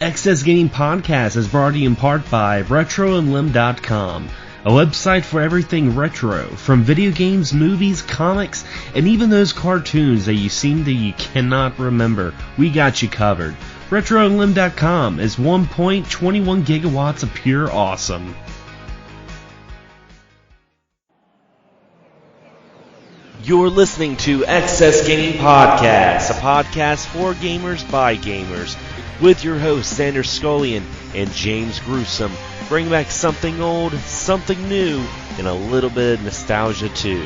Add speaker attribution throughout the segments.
Speaker 1: Excess Gaming Podcast is brought to you in part by RetroandLim.com, a website for everything retro, from video games, movies, comics, and even those cartoons that you cannot remember. We got you covered. RetroandLim.com is 1.21 gigawatts of pure awesome. You're listening to Excess Gaming Podcast, a podcast for gamers by gamers, with your hosts Xander Scullion and James Gruesome. Bring back something old, something new, and a little bit of nostalgia too.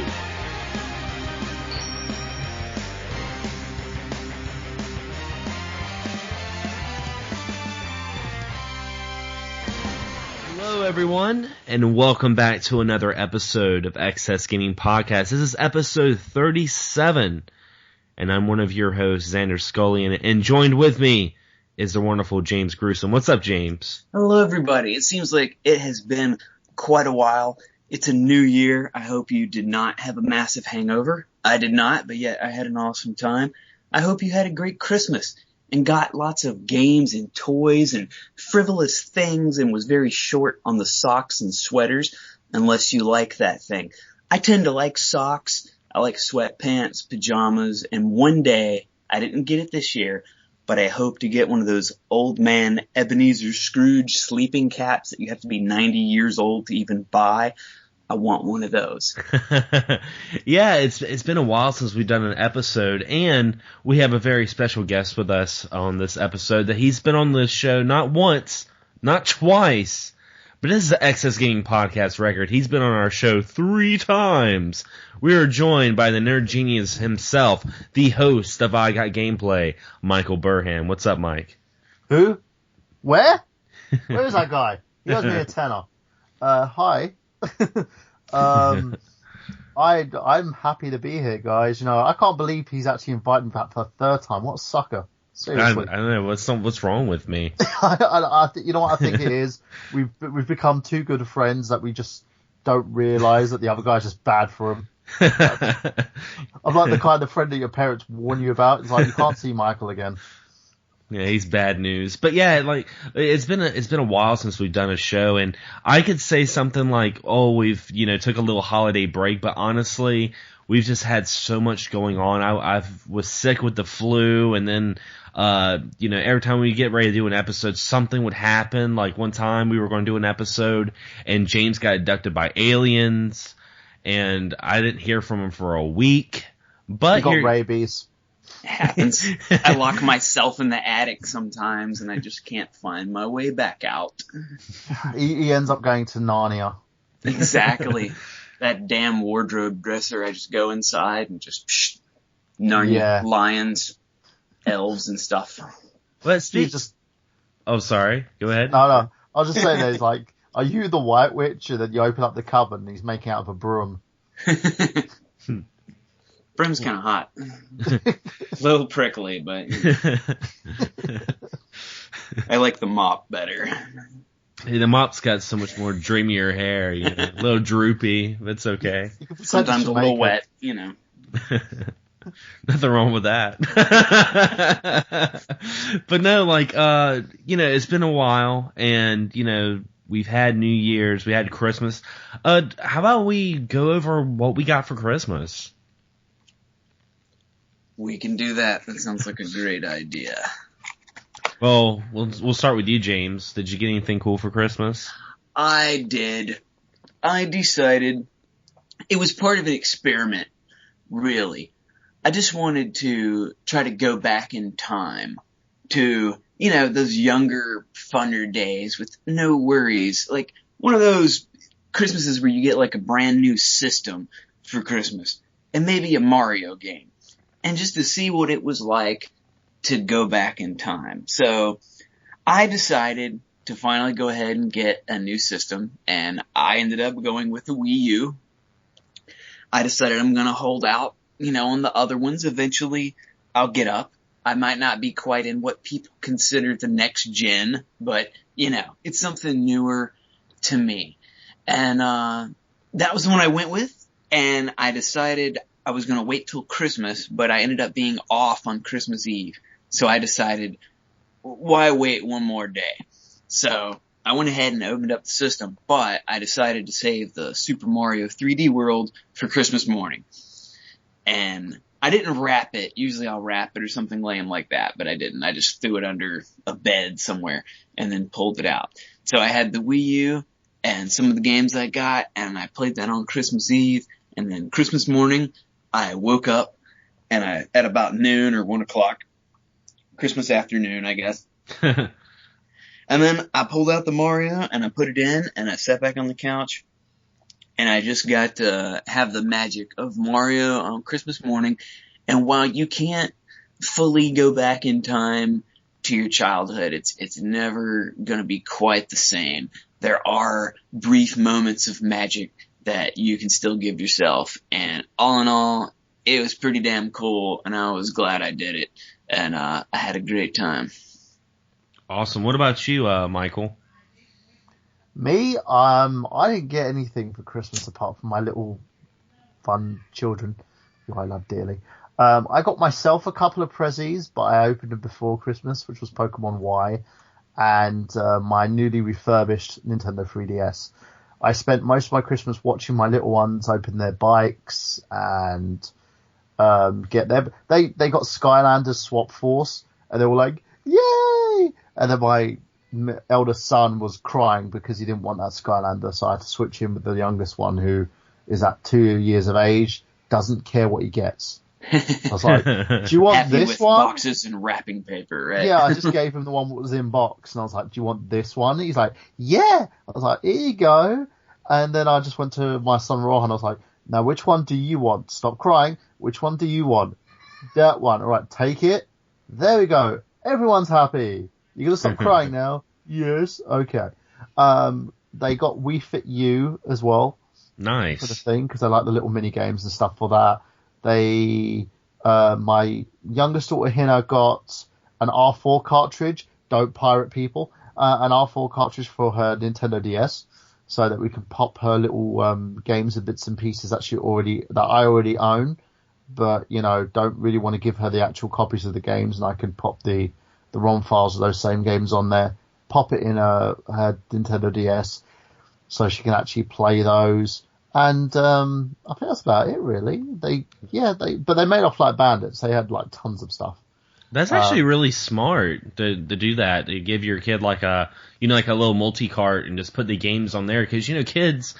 Speaker 1: Hello everyone, and welcome back to another episode of Excess Gaming Podcast. This is episode 37, and I'm one of your hosts, Xander Scullion, and joined with me is the wonderful James Gruesome. What's up, James?
Speaker 2: Hello, everybody. It seems like it has been quite a while. It's a new year. I hope you did not have a massive hangover. I did not, but yet I had an awesome time. I hope you had a great Christmas and got lots of games and toys and frivolous things and was very short on the socks and sweaters, unless you like that thing. I tend to like socks. I like sweatpants, pajamas, and one day, I didn't get it this year, but I hope to get one of those old man Ebenezer Scrooge sleeping caps that you have to be 90 years old to even buy. I want one of those.
Speaker 1: Yeah, it's been a while since we've done an episode, and we have a very special guest with us on this episode that he's been on the show not once, not twice, but this is the Excess Gaming Podcast record. He's been on our show 3 times. We are joined by the nerd genius himself, the host of I Got Gameplay, Michael Burham. What's up, Mike?
Speaker 3: Who? Where? Where is that guy? He owes me a tenner. Hi. I'm happy to be here, guys. You know, I can't believe he's actually invited me back for a 3rd time. What a sucker. Seriously.
Speaker 1: I don't know what's wrong with me.
Speaker 3: You know what I think it is? We've become too good of friends that we just don't realise that the other guy's just bad for him. I'm like the kind of friend that your parents warn you about. It's like, you can't see Michael again.
Speaker 1: Yeah, he's bad news. But yeah, like it's been a while since we've done a show, and I could say something like, "Oh, we've took a little holiday break," but honestly, we've just had so much going on. I was sick with the flu, and then every time we get ready to do an episode, something would happen. Like one time we were going to do an episode, and James got abducted by aliens, and I didn't hear from him for a week. But
Speaker 3: he got rabies.
Speaker 2: It happens. I lock myself in the attic sometimes, and I just can't find my way back out.
Speaker 3: He ends up going to Narnia.
Speaker 2: Exactly. That damn wardrobe dresser, I just go inside and just Narnia, lions, elves, and stuff.
Speaker 1: But oh, sorry. Go ahead.
Speaker 3: No. I was just saying, there's like, are you the White Witch? And then you open up the cupboard and he's making out of a broom.
Speaker 2: Broom's kind of hot. A little prickly, but I like the mop better.
Speaker 1: Hey, the mop's got so much more dreamier hair, a little droopy, but it's okay.
Speaker 2: Sometimes a little wet,
Speaker 1: Nothing wrong with that. But no, it's been a while, and, we've had New Year's, we had Christmas. How about we go over what we got for Christmas?
Speaker 2: We can do that. That sounds like a great idea.
Speaker 1: Well, we'll start with you, James. Did you get anything cool for Christmas?
Speaker 2: I did. I decided it was part of an experiment, really. I just wanted to try to go back in time to, those younger, funner days with no worries. Like one of those Christmases where you get like a brand new system for Christmas and maybe a Mario game. And just to see what it was like to go back in time. So I decided to finally go ahead and get a new system, and I ended up going with the Wii U. I decided I'm going to hold out, on the other ones. Eventually I'll get up. I might not be quite in what people consider the next gen, but, it's something newer to me. And that was the one I went with, and I decided I was going to wait till Christmas, but I ended up being off on Christmas Eve. So I decided, why wait one more day? So I went ahead and opened up the system, but I decided to save the Super Mario 3D World for Christmas morning. And I didn't wrap it. Usually I'll wrap it or something lame like that, but I didn't. I just threw it under a bed somewhere and then pulled it out. So I had the Wii U and some of the games I got, and I played that on Christmas Eve. And then Christmas morning, I woke up and at about noon or 1 o'clock, Christmas afternoon, I guess. And then I pulled out the Mario and I put it in and I sat back on the couch and I just got to have the magic of Mario on Christmas morning. And while you can't fully go back in time to your childhood, it's never going to be quite the same. There are brief moments of magic that you can still give yourself. And all in all, it was pretty damn cool and I was glad I did it. And I had a great time.
Speaker 1: Awesome. What about you, Michael?
Speaker 3: Me, I didn't get anything for Christmas apart from my little fun children, who I love dearly. I got myself a couple of prezzies, but I opened them before Christmas, which was Pokemon Y and my newly refurbished Nintendo 3DS. I spent most of my Christmas watching my little ones open their bikes and get there. They got Skylanders Swap Force, and they were like, "Yay!" And then my eldest son was crying because he didn't want that Skylander, so I had to switch him with the youngest one, who is at 2 years of age, doesn't care what he gets. I was like, "Do you want
Speaker 2: Happy
Speaker 3: this
Speaker 2: with
Speaker 3: one?"
Speaker 2: boxes and wrapping paper, right?
Speaker 3: Yeah, I just gave him the one that was in box, and I was like, "Do you want this one?" He's like, "Yeah." I was like, "Here you go." And then I just went to my son Rohan. I was like, "Now, which one do you want? Stop crying. Which one do you want?" "That one." "All right, take it." There we go. Everyone's happy. You gonna stop crying now? Yes. Okay. They got Wii Fit U as well.
Speaker 1: Nice.
Speaker 3: For the thing, because I like the little mini games and stuff for that. My youngest daughter Hina got an R4 cartridge. Don't pirate people. An R4 cartridge for her Nintendo DS, so that we can pop her little games and bits and pieces that I already own, but don't really want to give her the actual copies of the games, and I can pop the ROM files of those same games on there, pop it in her Nintendo DS, so she can actually play those. And I think that's about it, really. But they made off like bandits. They had like tons of stuff.
Speaker 1: That's actually really smart to do that. To give your kid like a little multi-cart and just put the games on there, because kids,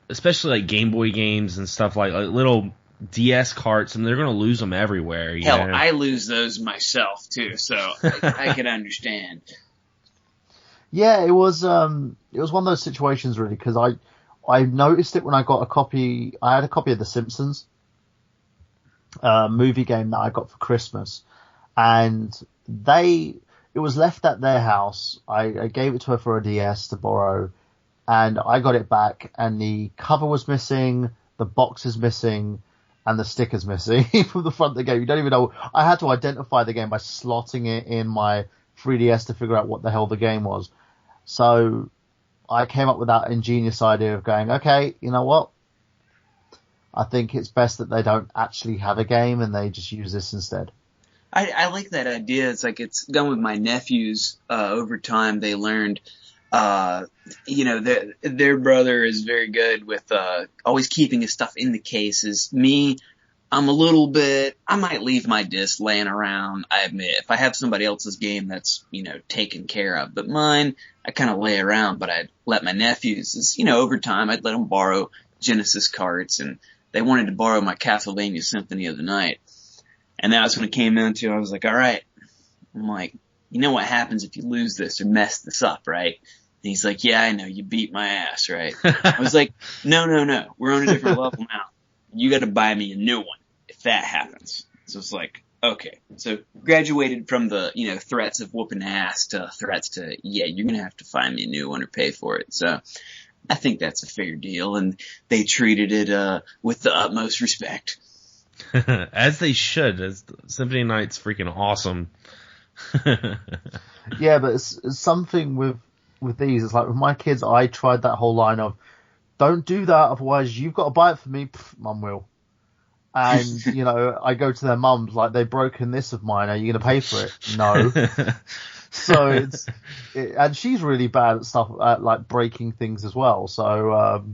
Speaker 1: especially like Game Boy games and stuff like little DS carts, and they're gonna lose them everywhere.
Speaker 2: Hell, I lose those myself too, so I can understand.
Speaker 3: Yeah, it was one of those situations really, because I noticed it when I got a copy. I had a copy of The Simpsons movie game that I got for Christmas, and it was left at their house. I gave it to her for a DS to borrow, and I got it back, and the cover was missing, the box is missing, and the sticker's missing from the front of the game. You don't even know. I had to identify the game by slotting it in my 3DS to figure out what the hell the game was. So I came up with that ingenious idea of going, okay, you know what? I think it's best that they don't actually have a game and they just use this instead.
Speaker 2: I like that idea. It's like it's done with my nephews. Over time, they learned, their brother is very good with always keeping his stuff in the cases. Me, I might leave my disc laying around. I admit, if I have somebody else's game that's, taken care of, but mine, I kind of lay around, but I'd let my nephews, over time, I'd let them borrow Genesis carts, and they wanted to borrow my Castlevania Symphony of the Night. And that's when it came into, I was like, all right. I'm like, you know what happens if you lose this or mess this up, right? And he's like, yeah, I know, you beat my ass, right? I was like, no, we're on a different level now. You got to buy me a new one if that happens. So it's like, okay. So graduated from the, threats of whooping ass to threats to, yeah, you're going to have to find me a new one or pay for it. So I think that's a fair deal. And they treated it with the utmost respect.
Speaker 1: As they should. As Symphony of the Night's freaking awesome.
Speaker 3: Yeah, but it's something with these. It's like with my kids, I tried that whole line of, don't do that, otherwise you've got to buy it for me. Mum will. And, you know, I go to their mums, like, they've broken this of mine, are you going to pay for it? No. So and she's really bad at stuff, at like breaking things as well. So,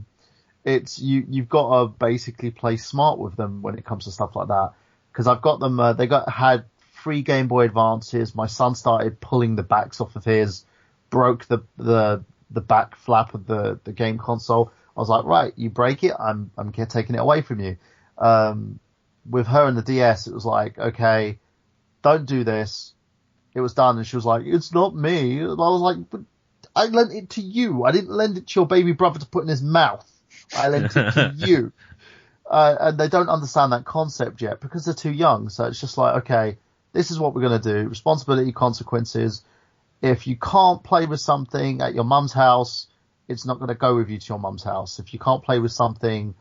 Speaker 3: you've got to basically play smart with them when it comes to stuff like that. Cause I've got them, had 3 Game Boy Advances. My son started pulling the backs off of his, broke the back flap of the game console. I was like, right, you break it, I'm taking it away from you. With her and the DS, it was like, okay, don't do this. It was done, and she was like, it's not me. And I was like, but I lent it to you. I didn't lend it to your baby brother to put in his mouth. I lent it to you. And they don't understand that concept yet because they're too young. So it's just like, okay, this is what we're going to do. Responsibility, consequences. If you can't play with something at your mum's house, it's not going to go with you to your mum's house. If you can't play with something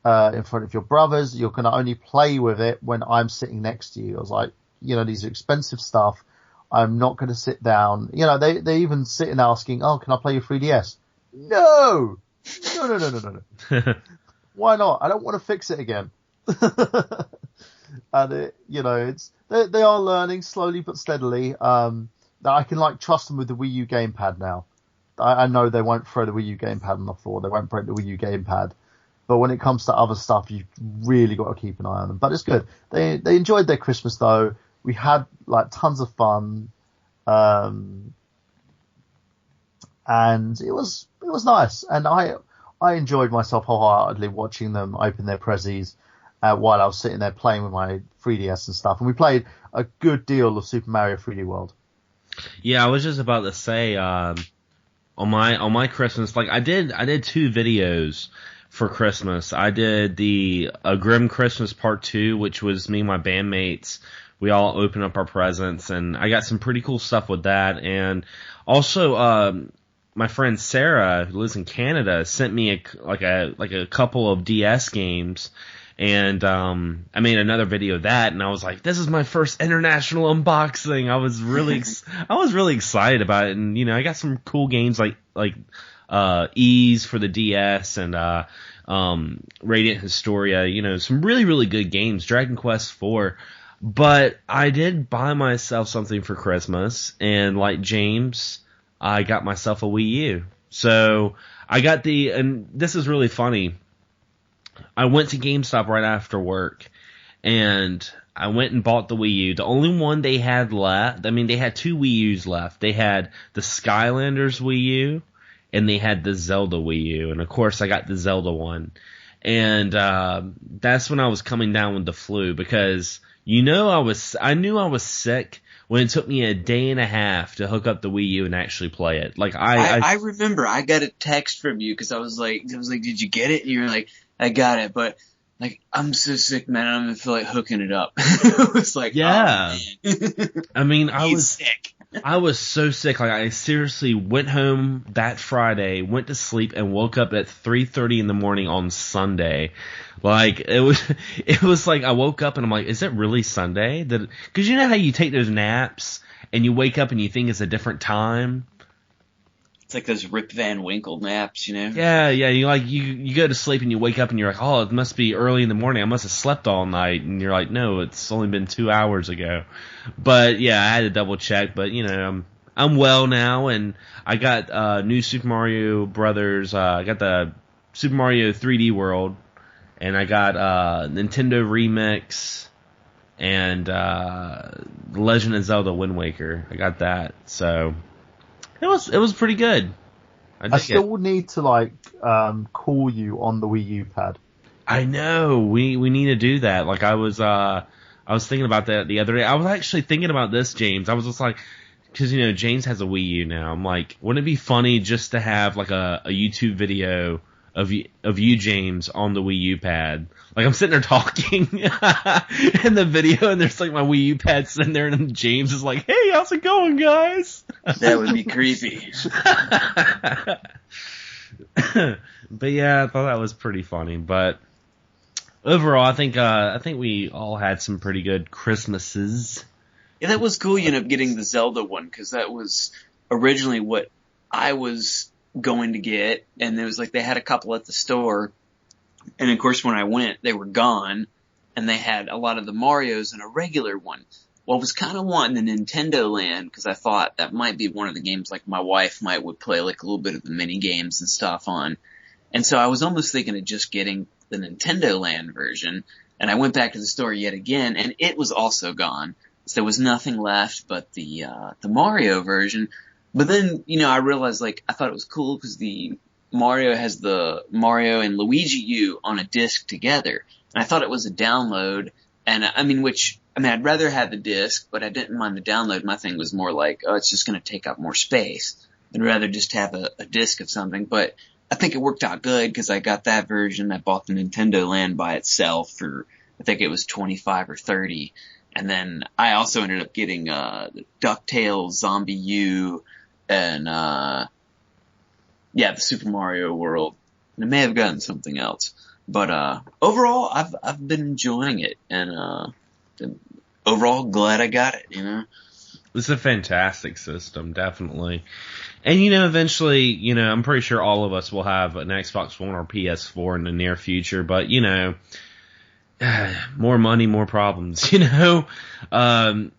Speaker 3: in front of your brothers, you're going to only play with it when I'm sitting next to you. I was like, you know, these are expensive stuff. I'm not going to sit down. You know, they even sit and asking, oh, can I play your 3DS? No! No. Why not? I don't want to fix it again. And they are learning slowly but steadily, that I can like trust them with the Wii U gamepad now. I know they won't throw the Wii U gamepad on the floor. They won't break the Wii U gamepad. But when it comes to other stuff, you've really got to keep an eye on them. But it's good. They enjoyed their Christmas though. We had like tons of fun. And it was nice. And I enjoyed myself wholeheartedly watching them open their prezzies while I was sitting there playing with my 3DS and stuff. And we played a good deal of Super Mario 3D World.
Speaker 1: Yeah, I was just about to say, on my Christmas, like I did 2 videos for Christmas. I did the A Grim Christmas Part 2, which was me and my bandmates. We all opened up our presents, and I got some pretty cool stuff with that. And also, my friend Sarah, who lives in Canada, sent me a couple of DS games. And I made another video of that, and I was like, "This is my first international unboxing." I was really excited about it, and you know, I got some cool games like Ease for the DS and Radiant Historia. You know, some really good games. Dragon Quest IV. But I did buy myself something for Christmas, and like James, I got myself a Wii U. So I got and this is really funny. I went to GameStop right after work, and I went and bought the Wii U. The only one they had left, I mean, they had 2 Wii U's left. They had the Skylanders Wii U, and they had the Zelda Wii U. And of course, I got the Zelda one. And that's when I was coming down with the flu, because I knew I was sick when it took me a day and a half to hook up the Wii U and actually play it. Like
Speaker 2: I remember I got a text from you because I was like, did you get it? And you were like, I got it, but like I'm so sick, man. I don't even feel like hooking it up. It was like,
Speaker 1: yeah.
Speaker 2: Oh, man.
Speaker 1: I mean, I was
Speaker 2: sick.
Speaker 1: I was so sick. Like I seriously went home that Friday, went to sleep, and woke up at 3:30 in the morning on Sunday. Like it was like I woke up and I'm like, is it really Sunday? Because you know how you take those naps and you wake up and you think it's a different time.
Speaker 2: It's like those Rip Van Winkle naps, you know?
Speaker 1: Yeah. You go to sleep and you wake up and you're like, oh, it must be early in the morning. I must have slept all night. And you're like, no, it's only been 2 hours ago. But yeah, I had to double check. But you know, I'm well now, and I got new Super Mario Brothers. I got the Super Mario 3D World, and I got Nintendo Remix and Legend of Zelda Wind Waker. I got that, so. It was pretty good.
Speaker 3: I still need to call you on the Wii U pad.
Speaker 1: I know we need to do that. Like I was thinking about that the other day. I was actually thinking about this, James. I was just like, because you know James has a Wii U now. I'm like, wouldn't it be funny just to have like a YouTube video of you, James, on the Wii U pad? Like I'm sitting there talking in the video, and there's like my Wii U pad sitting there, and James is like, "Hey, how's it going, guys?"
Speaker 2: That would be creepy.
Speaker 1: But yeah, I thought that was pretty funny. But overall, I think we all had some pretty good Christmases.
Speaker 2: Yeah, that was cool. You ended up getting the Zelda one because that was originally what I was going to get, and it was like they had a couple at the store. And of course, when I went, they were gone. and they had a lot of the Marios in a regular one. Well, I was kind of wanting the Nintendo Land because I thought that might be one of the games like my wife would play like a little bit of the mini games and stuff on. And so I was almost thinking of just getting the Nintendo Land version. And I went back to the store yet again, and it was also gone. So there was nothing left but the Mario version. But then, I realized I thought it was cool because the Mario has the Mario and Luigi U on a disc together. And I thought it was a download. And I'd rather have the disc, but I didn't mind the download. My thing was more it's just going to take up more space. I'd rather just have a disc of something. But I think it worked out good because I got that version. I bought the Nintendo Land by itself for, I think it was $25 or $30. And then I also ended up getting the DuckTales, Zombie U, and the Super Mario World. And I may have gotten something else. But overall, I've been enjoying it, and overall glad I got it.
Speaker 1: It's a fantastic system, definitely. And eventually, I'm pretty sure all of us will have an Xbox One or PS4 in the near future. But more money, more problems.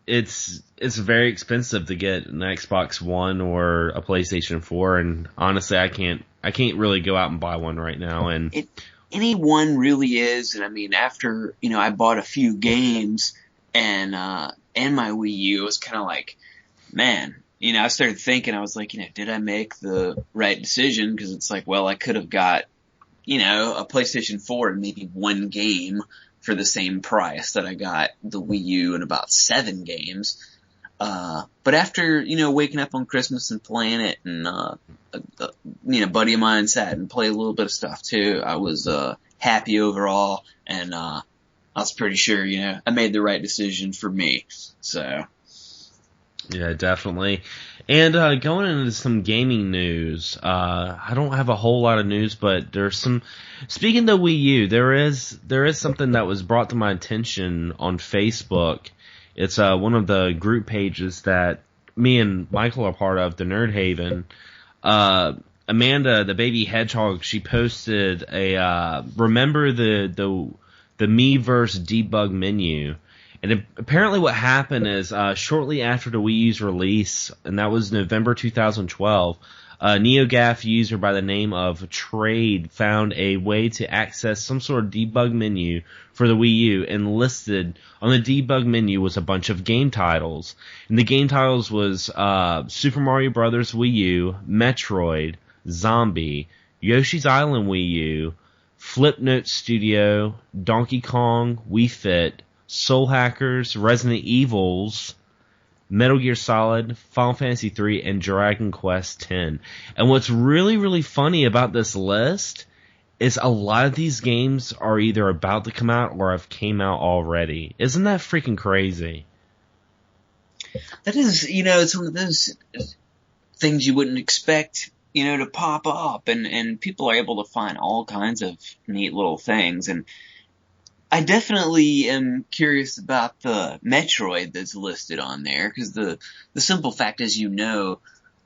Speaker 1: It's very expensive to get an Xbox One or a PlayStation 4, and honestly, I can't really go out and buy one right now. And
Speaker 2: any one really is. And after I bought a few games and my Wii U, it was kind of like, man. I started thinking, I was like, did I make the right decision? Because it's like, well, I could have got, a PlayStation 4 and maybe one game for the same price that I got the Wii U and about 7 games. But after, waking up on Christmas and playing it, and, a buddy of mine sat and played a little bit of stuff too, I was, happy overall, and, I was pretty sure, I made the right decision for me. So.
Speaker 1: Yeah, definitely. And going into some gaming news, I don't have a whole lot of news, but there's some. Speaking of Wii U, there is something that was brought to my attention on Facebook. It's one of the group pages that me and Michael are part of, the Nerd Haven. Amanda, the baby hedgehog, she posted a remember the Miiverse debug menu. And apparently what happened is, shortly after the Wii U's release, and that was November 2012, a NeoGAF user by the name of Trade found a way to access some sort of debug menu for the Wii U, and listed on the debug menu was a bunch of game titles. And the game titles was Super Mario Bros. Wii U, Metroid, Zombie, Yoshi's Island Wii U, Flipnote Studio, Donkey Kong, Wii Fit, Soul Hackers, Resident Evils, Metal Gear Solid, Final Fantasy III, and Dragon Quest X. And what's really, really funny about this list is a lot of these games are either about to come out or have came out already. Isn't that freaking crazy?
Speaker 2: That is, it's one of those things you wouldn't expect, to pop up, and people are able to find all kinds of neat little things. And I definitely am curious about the Metroid that's listed on there, because the simple fact is,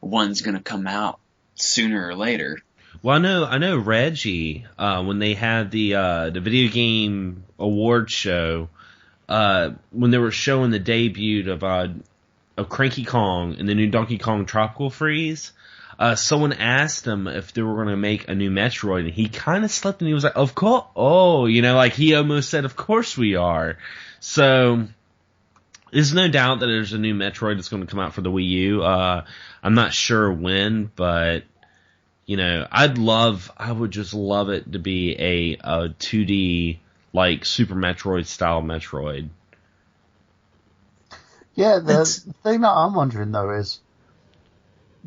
Speaker 2: one's going to come out sooner or later.
Speaker 1: Well, I know Reggie, when they had the video game award show, when they were showing the debut of Cranky Kong and the new Donkey Kong Tropical Freeze, someone asked him if they were going to make a new Metroid, and he kind of slipped and he was like, of course, he almost said, of course we are. So, there's no doubt that there's a new Metroid that's going to come out for the Wii U. I'm not sure when, but, I would just love it to be a 2D, like, Super Metroid style Metroid.
Speaker 3: Yeah, the thing that I'm wondering though is,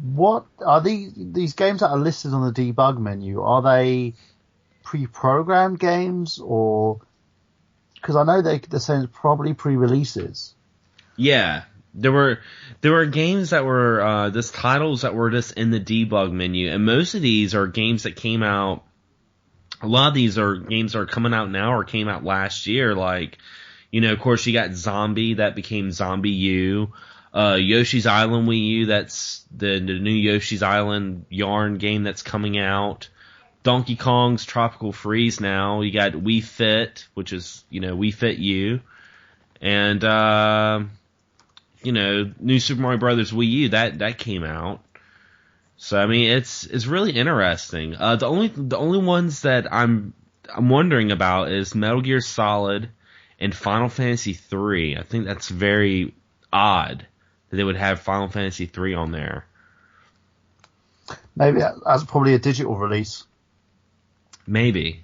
Speaker 3: what are these games that are listed on the debug menu? Are they pre-programmed games, or because I know they're saying probably pre-releases? Yeah,
Speaker 1: there were games that were just titles that were just in the debug menu, and most of these are games that came out. A lot of these are games that are coming out now or came out last year. Like, of course, you got Zombie that became Zombie U. Yoshi's Island Wii U, that's the new Yoshi's Island Yarn game that's coming out. Donkey Kong's Tropical Freeze now. You got Wii Fit, which is, Wii Fit U. And, New Super Mario Brothers Wii U, that came out. So, I mean, it's really interesting. The only ones that I'm wondering about is Metal Gear Solid and Final Fantasy 3. I think that's very odd that they would have Final Fantasy 3 on there.
Speaker 3: Maybe that's probably a digital release.
Speaker 1: Maybe.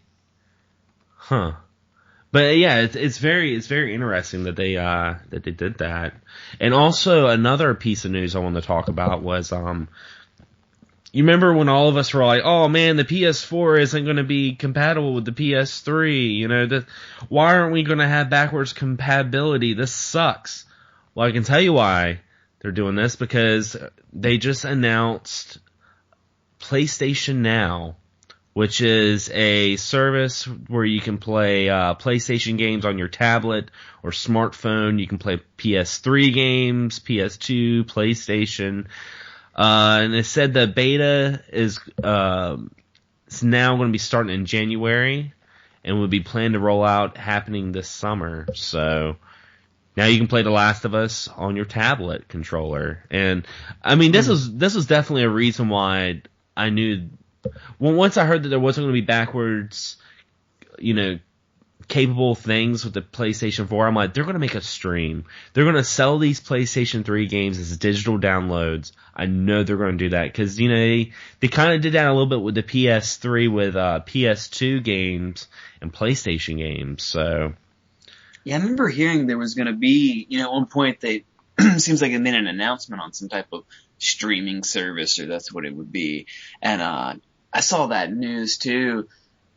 Speaker 1: Huh. But yeah, it's very interesting that they did that. And also another piece of news I wanted to talk about was you remember when all of us were like, "Oh man, the PS4 isn't going to be compatible with the PS3, why aren't we going to have backwards compatibility? This sucks." Well, I can tell you why they're doing this, because they just announced PlayStation Now, which is a service where you can play PlayStation games on your tablet or smartphone. You can play PS3 games, PS2, PlayStation. And it said the beta is it's now going to be starting in January and will be planned to roll out happening this summer. So now you can play The Last of Us on your tablet controller. And I mean, this was definitely a reason why I knew. Well, once I heard that there wasn't going to be backwards, capable things with the PlayStation 4, I'm like, they're going to make a stream. They're going to sell these PlayStation 3 games as digital downloads. I know they're going to do that because, they kind of did that a little bit with the PS3 with PS2 games and PlayStation games. So,
Speaker 2: yeah, I remember hearing there was going to be, at one point they seems like they made an announcement on some type of streaming service, or that's what it would be. And I saw that news too,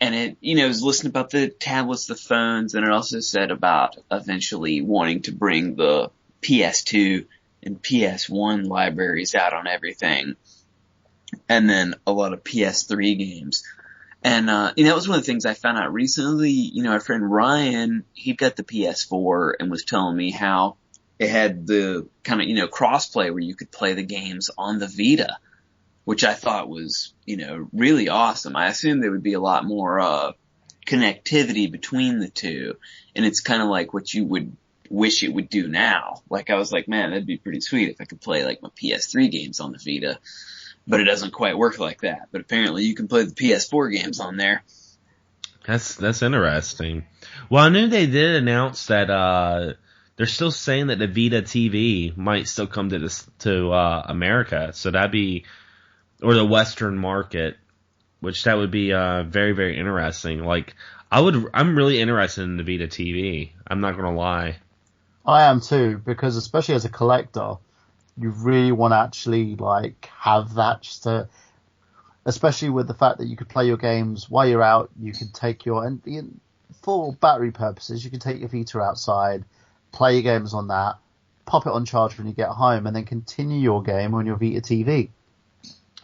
Speaker 2: and it, was listing about the tablets, the phones, and it also said about eventually wanting to bring the PS2 and PS1 libraries out on everything, and then a lot of PS3 games. And that was one of the things I found out recently. Our friend Ryan, he got the PS4 and was telling me how it had the kind of, crossplay where you could play the games on the Vita, which I thought was, really awesome. I assumed there would be a lot more connectivity between the two, and it's kind of like what you would wish it would do now. Like, I was like, man, that'd be pretty sweet if I could play, like, my PS3 games on the Vita, but it doesn't quite work like that. But apparently you can play the PS4 games on there.
Speaker 1: That's interesting. Well, I knew they did announce that they're still saying that the Vita TV might still come to America, so that'd be, or the Western market, which that would be very, very interesting. Like, I'm really interested in the Vita TV. I'm not gonna lie.
Speaker 3: I am too, because especially as a collector, you really want to actually have that, just to, especially with the fact that you could play your games while you're out. You can take and for battery purposes, you can take your Vita outside, play your games on that, pop it on charge when you get home, and then continue your game on your Vita TV.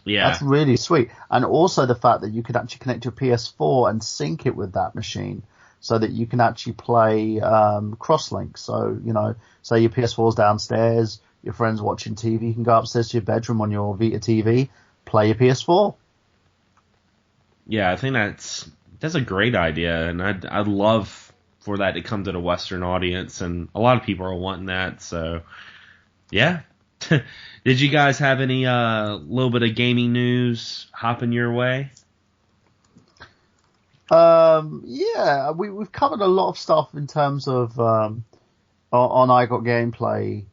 Speaker 1: Yeah.
Speaker 3: That's really sweet. And also the fact that you could actually connect your PS4 and sync it with that machine so that you can actually play cross-link. So, say your PS4's downstairs, your friend's watching TV, you can go upstairs to your bedroom on your Vita TV, play your PS4.
Speaker 1: Yeah, I think that's a great idea, and I'd love for that to come to the Western audience, and a lot of people are wanting that, so yeah. Did you guys have any little bit of gaming news hopping your way?
Speaker 3: Yeah, we've covered a lot of stuff in terms of on I Got Gameplay,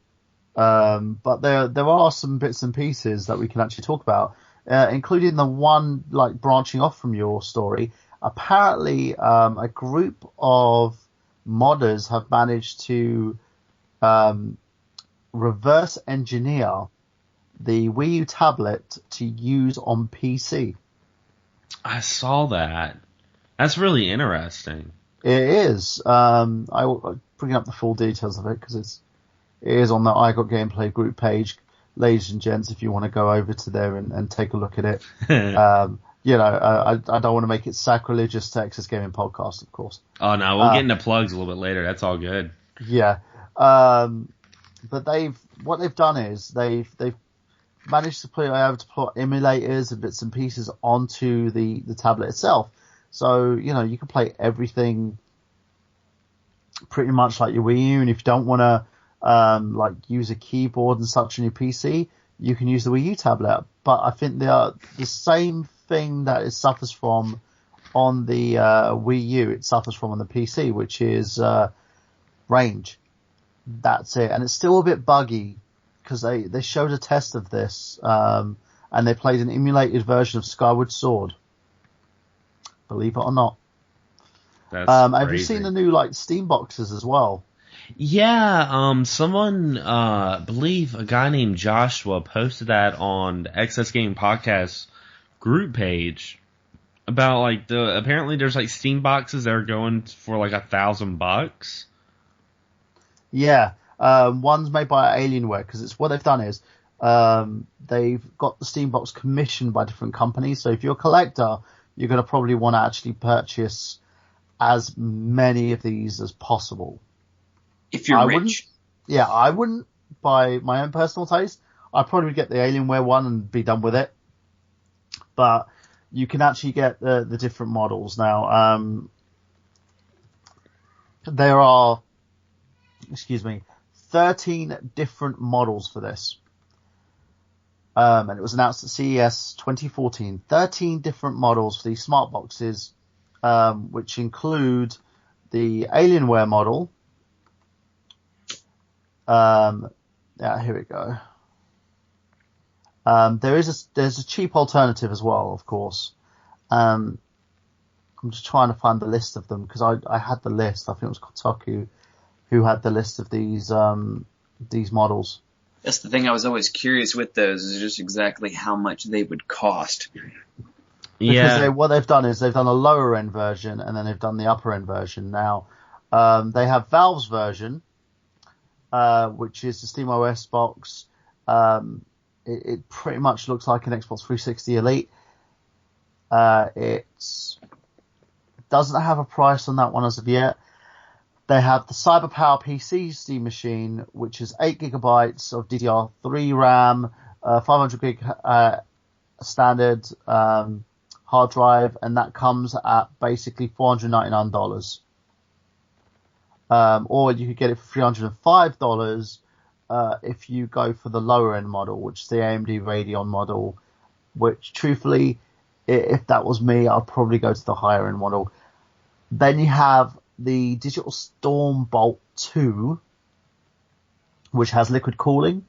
Speaker 3: but there are some bits and pieces that we can actually talk about, including the one branching off from your story. Apparently, a group of modders have managed to reverse engineer the Wii U tablet to use on PC.
Speaker 1: I saw that. That's really interesting.
Speaker 3: It is. I'll bring up the full details of it because it is on the I Got Gameplay group page. Ladies and gents, if you want to go over to there and take a look at it. I don't want to make it sacrilegious to Access Gaming Podcast, of course.
Speaker 1: Oh no, we'll get into plugs a little bit later. That's all good.
Speaker 3: Yeah. But what they've done is they've managed to be able to put emulators and bits and pieces onto the tablet itself. So, you can play everything pretty much like your Wii U, and if you don't want to use a keyboard and such on your PC, you can use the Wii U tablet. But I think the same thing that it suffers from on the Wii U, it suffers from on the PC, which is range. That's it. And it's still a bit buggy because they showed a test of this and they played an emulated version of Skyward Sword. Believe it or not.
Speaker 1: That's
Speaker 3: have
Speaker 1: crazy.
Speaker 3: you seen the new Steam boxes as well?
Speaker 1: Yeah, someone, believe a guy named Joshua posted that on the XS Game Podcast group page about apparently there's Steam boxes that are going for $1,000.
Speaker 3: Yeah, one's made by Alienware because it's what they've done is they've got the Steam box commissioned by different companies. So if you're a collector, you're going to probably want to actually purchase as many of these as possible.
Speaker 2: If you're rich.
Speaker 3: I wouldn't by my own personal taste. I'd probably get the Alienware one and be done with it. But you can actually get the different models now. There are, 13 different models for this. And it was announced at CES 2014. 13 different models for these smart boxes, which include the Alienware model. Here we go. There's a cheap alternative as well, of course. I'm just trying to find the list of them because I had the list. I think it was Kotaku who had the list of these models.
Speaker 2: That's the thing I was always curious with those, is just exactly how much they would cost.
Speaker 1: Yeah.
Speaker 3: What they've done is they've done a lower end version and then they've done the upper end version. Now, they have Valve's version, which is the SteamOS box. It pretty much looks like an Xbox 360 Elite. It doesn't have a price on that one as of yet. They have the CyberPower PC Steam Machine, which is 8 gigabytes of DDR3 RAM, 500 gig standard hard drive, and that comes at basically $499. Or you could get it for $305 if you go for the lower end model, which is the AMD Radeon model, which truthfully, if that was me, I'd probably go to the higher end model. Then you have the Digital Storm Bolt 2, which has liquid cooling.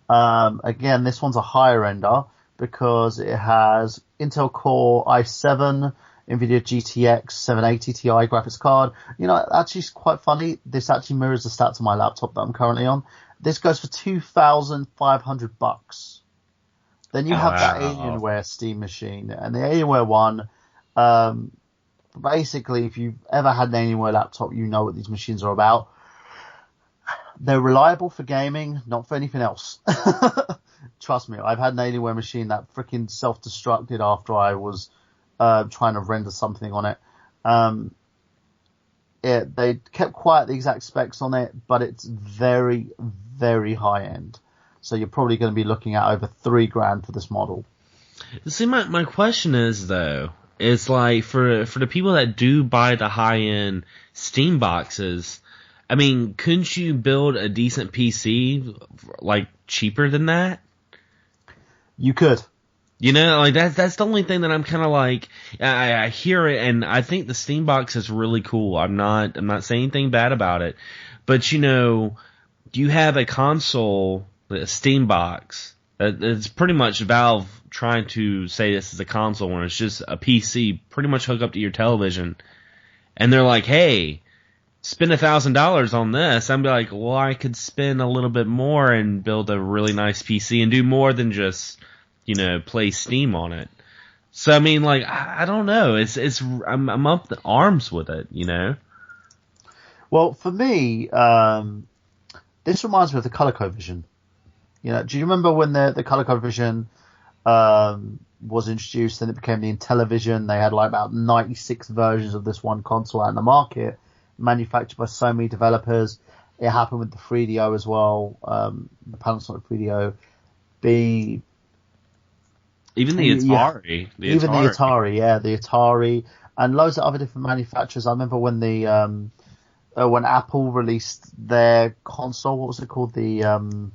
Speaker 3: Again, this one's a higher ender because it has Intel Core i7, NVIDIA GTX 780 Ti graphics card. Actually it's quite funny. This actually mirrors the stats on my laptop that I'm currently on. This goes for $2,500. Then you have that Alienware Steam Machine, and the Alienware one, basically, if you've ever had an Alienware laptop, you know what these machines are about. They're reliable for gaming, not for anything else. Trust me, I've had an Alienware machine that freaking self-destructed after I was trying to render something on it. They kept quiet the exact specs on it, but it's very, very high end. So you're probably going to be looking at over $3,000 for this model.
Speaker 1: See, my question is though, it's for the people that do buy the high end Steam boxes, I mean, couldn't you build a decent PC cheaper than that?
Speaker 3: You could.
Speaker 1: That's the only thing that I'm kind of I hear it, and I think the Steam box is really cool. I'm not saying anything bad about it, but you have a console, a Steam box, it's pretty much Valve trying to say this is a console when it's just a PC pretty much hooked up to your television, and they're like, hey, spend $1,000 on this. I'm like, well, I could spend a little bit more and build a really nice PC and do more than just play Steam on it. So I mean, I don't know. I'm up the arms with it,
Speaker 3: Well, for me, this reminds me of the ColecoVision. Do you remember when the ColecoVision was introduced and it became the Intellivision? They had about 96 versions of this one console out in the market, manufactured by so many developers. It happened with the 3DO as well, the Panasonic 3DO.
Speaker 1: Even the Atari.
Speaker 3: Even the Atari, yeah, the Atari, and loads of other different manufacturers. I remember when when Apple released their console, what was it called? Can't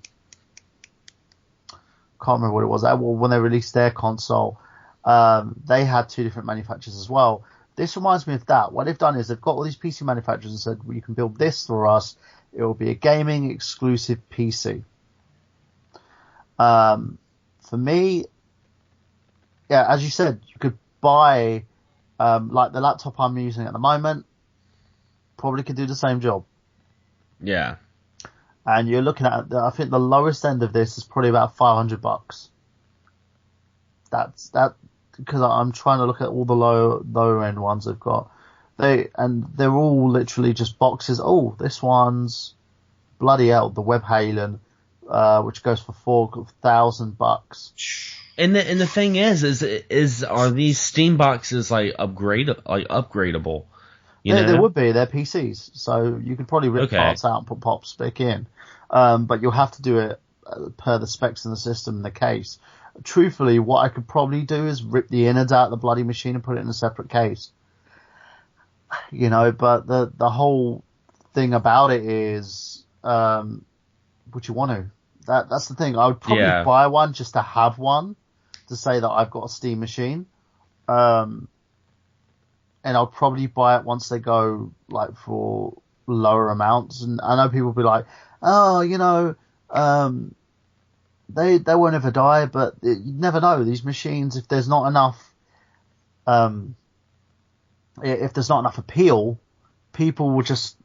Speaker 3: remember what it was. When they released their console, they had two different manufacturers as well. This reminds me of that. What they've done is they've got all these PC manufacturers and said, well, you can build this for us. It will be a gaming exclusive PC. For me, yeah, as you said, you could buy, like the laptop I'm using at the moment, probably could do the same job.
Speaker 1: Yeah.
Speaker 3: And you're looking at, I think the lowest end of this is probably about $500. That's because I'm trying to look at all the lower end ones they've got. They're all literally just boxes. Oh, this one's bloody hell, the Webhalen, which goes for $4,000.
Speaker 1: And the thing is are these Steam boxes like upgradable?
Speaker 3: They would be. They're PCs, so you could probably rip parts out and put pops back in. But you'll have to do it per the specs in the system and the case. Truthfully, what I could probably do is rip the innards out of the bloody machine and put it in a separate case. But the whole thing about it is, would you want to? That's the thing. I would probably buy one just to have one, to say that I've got a Steam machine. And I'll probably buy it once they go like for lower amounts. And I know people will be like, oh, they won't ever die, but you never know. These machines, if there's not enough, if there's not enough appeal, people will just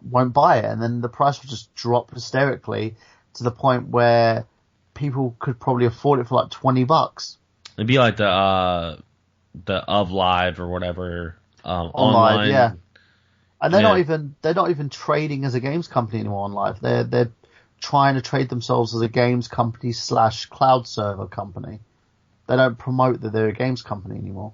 Speaker 3: won't buy it, and then the price will just drop hysterically to the point where people could probably afford it for like $20.
Speaker 1: It'd be like the Of Live or whatever.
Speaker 3: Online, yeah. And they're not even trading as a games company anymore on Live. They're trying to trade themselves as a games company / cloud server company. They don't promote that they're a games company anymore.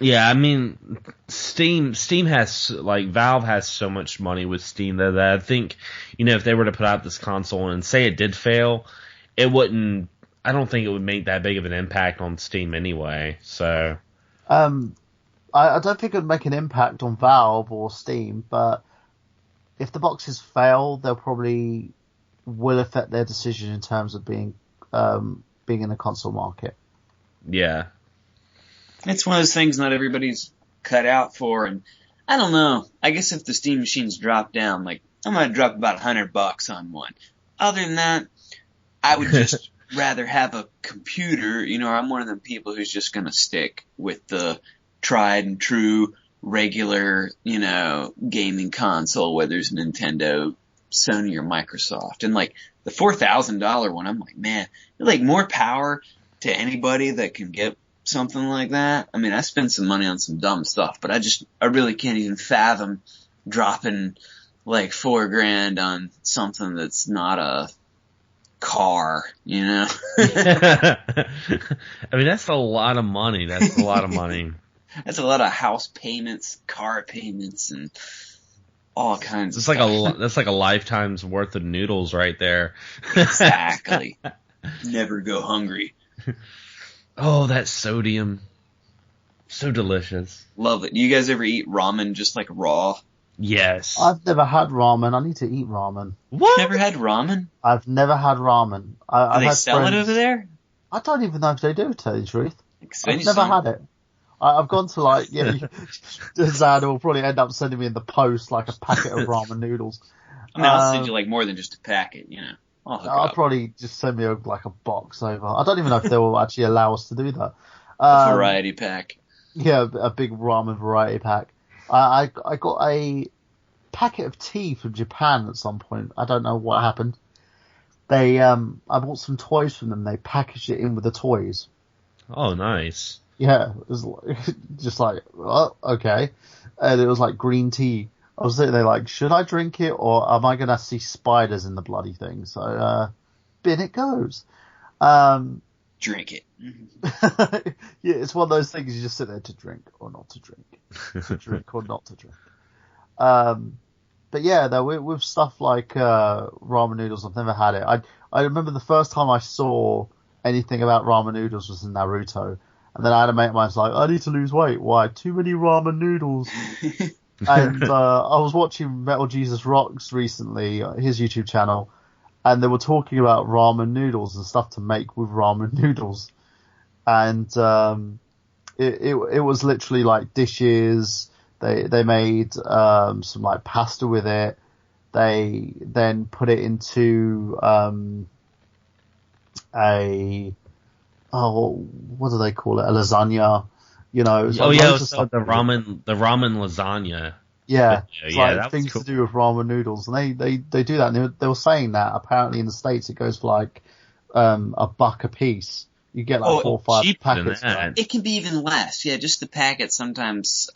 Speaker 1: Yeah, I mean, Steam has, like, Valve has so much money with Steam that I think, if they were to put out this console and say it did fail, I don't think it would make that big of an impact on Steam anyway, so.
Speaker 3: I don't think it would make an impact on Valve or Steam, but if the boxes fail, they'll probably will affect their decision in terms of being in the console market.
Speaker 1: Yeah.
Speaker 2: It's one of those things not everybody's cut out for, and I don't know. I guess if the Steam machines drop down, like, I'm going to drop about $100 on one. Other than that, I would just rather have a computer. I'm one of them people who's just going to stick with the tried and true regular, gaming console, whether it's Nintendo, Sony, or Microsoft. And like the $4,000 one, I'm like, man, like more power to anybody that can get something like that. I mean, I spend some money on some dumb stuff, but I really can't even fathom dropping like $4,000 on something that's not a car, I
Speaker 1: mean, that's a lot of money. That's a lot of money.
Speaker 2: That's a lot of house payments, car payments, and all kinds of
Speaker 1: stuff.
Speaker 2: Like
Speaker 1: that's like a lifetime's worth of noodles right there.
Speaker 2: Exactly. Never go hungry.
Speaker 1: Oh, that sodium. So delicious.
Speaker 2: Love it. Do you guys ever eat ramen just like raw?
Speaker 1: Yes.
Speaker 3: I've never had ramen. I need to eat ramen.
Speaker 2: What? Never had ramen?
Speaker 3: I've never had ramen.
Speaker 2: Do they sell it over there?
Speaker 3: I don't even know if they do, to tell you the truth. I've
Speaker 2: never
Speaker 3: had it. I've gone to like, Zad will probably end up sending me in the post like a packet of ramen noodles.
Speaker 2: I mean, I'll send you like more than just a packet,
Speaker 3: I'll probably just send me like a box over. I don't even know if they will actually allow us to do that.
Speaker 2: A variety pack.
Speaker 3: Yeah, a big ramen variety pack. I got a packet of tea from Japan at some point. I don't know what happened. I bought some toys from them. They packaged it in with the toys.
Speaker 1: Oh, nice.
Speaker 3: Yeah, it was just like, oh, okay. And it was like green tea. I was sitting there like, should I drink it or am I going to see spiders in the bloody thing? So, bin it goes.
Speaker 2: Drink it.
Speaker 3: Yeah, it's one of those things you just sit there to drink or not to drink. To drink or not to drink. But yeah, though, with stuff like ramen noodles, I've never had it. I remember the first time I saw anything about ramen noodles was in Naruto. And then I had a mate of mine who's like, I need to lose weight. Why? Too many ramen noodles. And I was watching Metal Jesus Rocks recently, his YouTube channel, and they were talking about ramen noodles and stuff to make with ramen noodles. And it was literally like dishes. They made some like pasta with it. They then put it into what do they call it? A lasagna. You know.
Speaker 1: So the ramen lasagna.
Speaker 3: Yeah, it's
Speaker 1: yeah,
Speaker 3: like things cool. to do with ramen noodles, and they do that. And they were saying that apparently in the States it goes for like $1 a piece. You get like 4 or 5 packets.
Speaker 2: It can be even less. Yeah, just the packets sometimes.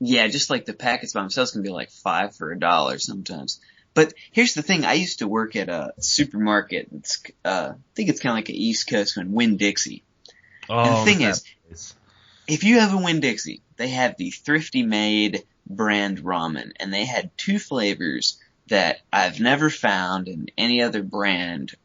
Speaker 2: Just like the packets by themselves can be like $5 for $1 sometimes. But here's the thing: I used to work at a supermarket. It's I think it's kind of like an East Coast one, Winn-Dixie. And the thing is, if you have a Winn-Dixie, they have the Thrifty Made brand ramen, and they had 2 flavors that I've never found in any other brand,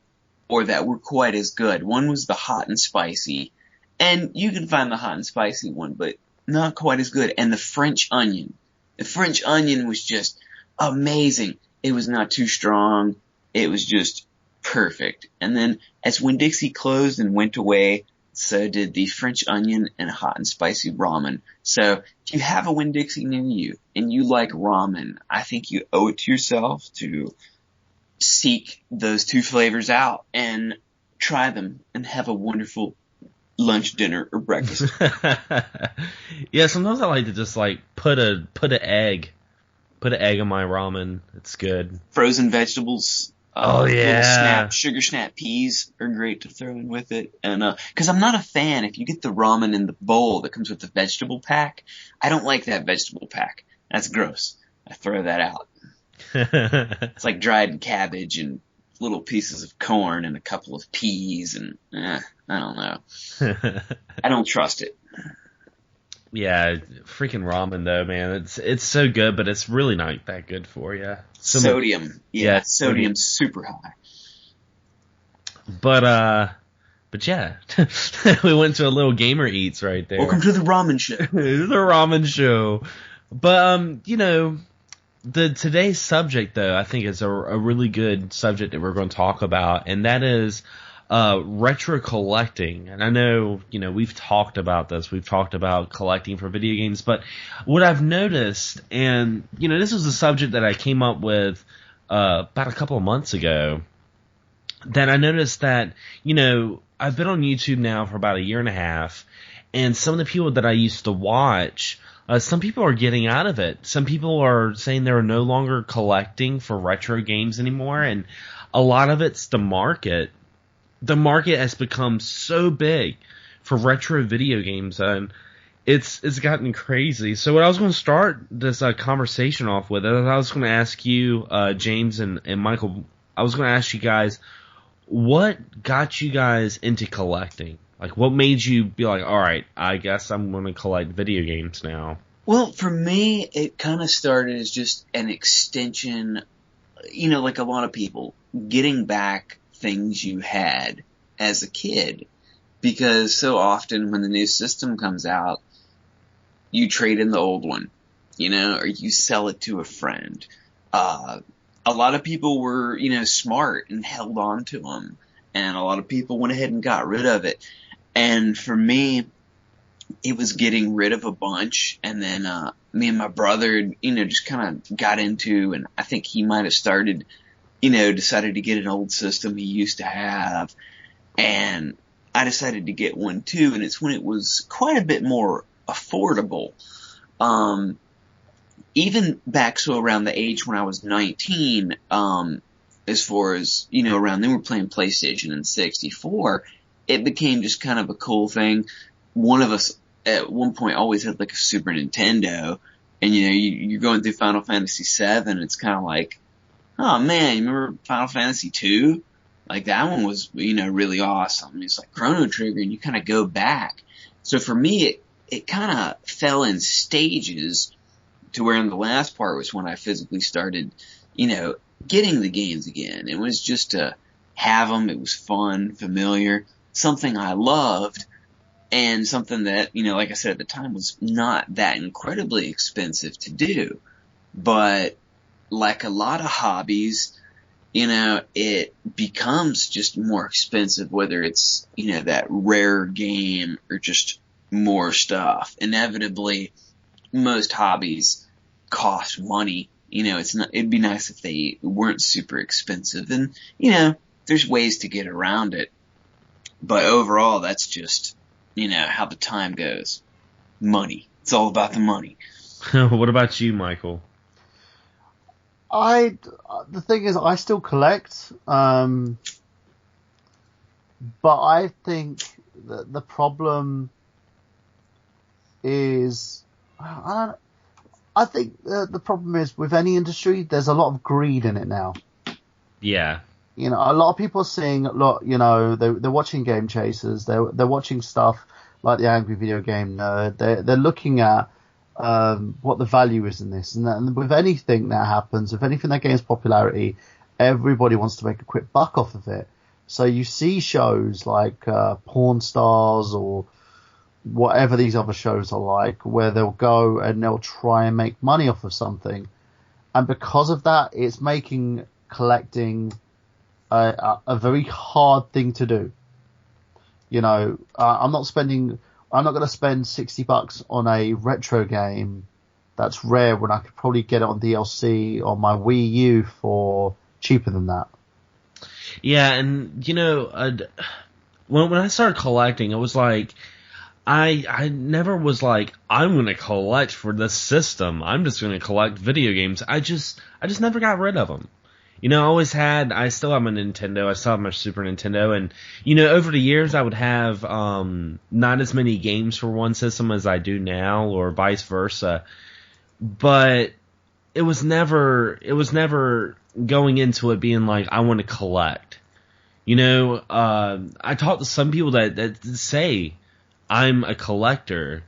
Speaker 2: or that were quite as good. One was the hot and spicy, and you can find the hot and spicy one, but not quite as good. And the French onion. The French onion was just amazing. It was not too strong. It was just perfect. And then as Winn-Dixie closed and went away, so did the French onion and hot and spicy ramen. So if you have a Winn-Dixie near you and you like ramen, I think you owe it to yourself to seek those 2 flavors out and try them and have a wonderful lunch, dinner, or breakfast.
Speaker 1: Yeah, sometimes I like to just like put an egg in my ramen. It's good.
Speaker 2: Frozen vegetables. Little sugar snap peas are great to throw in with it. And, cause I'm not a fan, if you get the ramen in the bowl that comes with the vegetable pack, I don't like that vegetable pack. That's gross. I throw that out. It's like dried cabbage and little pieces of corn and a couple of peas and, I don't know. I don't trust it.
Speaker 1: Yeah, freaking ramen though, man. It's so good, but it's really not that good for you.
Speaker 2: Sodium. Yeah, sodium's super high.
Speaker 1: But yeah, we went to a little Gamer Eats right there.
Speaker 2: Welcome to the ramen show.
Speaker 1: The ramen show. But, today's subject though, I think is a really good subject that we're going to talk about, and that is retro collecting. And I know, we've talked about this. We've talked about collecting for video games, but what I've noticed, and, this was a subject that I came up with about a couple of months ago, that I noticed that, I've been on YouTube now for about 1.5 years, and some of the people that I used to watch, some people are getting out of it. Some people are saying they're no longer collecting for retro games anymore, and a lot of it's the market. The market has become so big for retro video games, and it's gotten crazy. So what I was going to start this conversation off with, I was going to ask you, James and Michael, I was going to ask you guys, what got you guys into collecting? Like, what made you be like, all right, I guess I'm going to collect video games now?
Speaker 2: Well, for me, it kind of started as just an extension, like a lot of people, getting back things you had as a kid, because so often when the new system comes out, you trade in the old one, or you sell it to a friend. A lot of people were, smart and held on to them, and a lot of people went ahead and got rid of it. And for me, it was getting rid of a bunch, and then me and my brother, just kind of got into, and I think he might have started, decided to get an old system he used to have, and I decided to get one too, and it's when it was quite a bit more affordable. Even back around the age when I was 19, as far as, around then we're playing PlayStation and 64, it became just kind of a cool thing. One of us at one point always had like a Super Nintendo, and you're going through Final Fantasy VII, and it's kind of like, oh man, you remember Final Fantasy 2? Like that one was, really awesome. It's like Chrono Trigger, and you kind of go back. So for me, it kind of fell in stages to where in the last part was when I physically started, getting the games again. It was just have them. It was fun, familiar, something I loved, and something that, like I said at the time, was not that incredibly expensive to do. But like a lot of hobbies, it becomes just more expensive, whether it's, that rare game or just more stuff. Inevitably, most hobbies cost money. It'd be nice if they weren't super expensive, and, there's ways to get around it. But overall, that's just, how the time goes. Money. It's all about the money.
Speaker 1: What about you, Michael?
Speaker 3: The thing is, I still collect, but I think that the problem is, I think the problem is with any industry, there's a lot of greed in it now.
Speaker 1: Yeah.
Speaker 3: A lot of people are seeing, they're watching Game Chasers, they're watching stuff like the Angry Video Game Nerd, they're looking at what the value is in this, and with anything that happens, with anything that gains popularity, everybody wants to make a quick buck off of it. So you see shows like Pawn Stars or whatever these other shows are like, where they'll go and they'll try and make money off of something, and because of that, it's making collecting a very hard thing to do. I'm not going to spend $60 on a retro game that's rare when I could probably get it on DLC on my Wii U for cheaper than that.
Speaker 1: Yeah, and when I started collecting, it was like I never was like, I'm going to collect for this system. I'm just going to collect video games. I just never got rid of them. I still have my Nintendo, I still have my Super Nintendo, and, over the years I would have, not as many games for one system as I do now, or vice versa, but it was never going into it being like, I want to collect. I talked to some people that say I'm a collector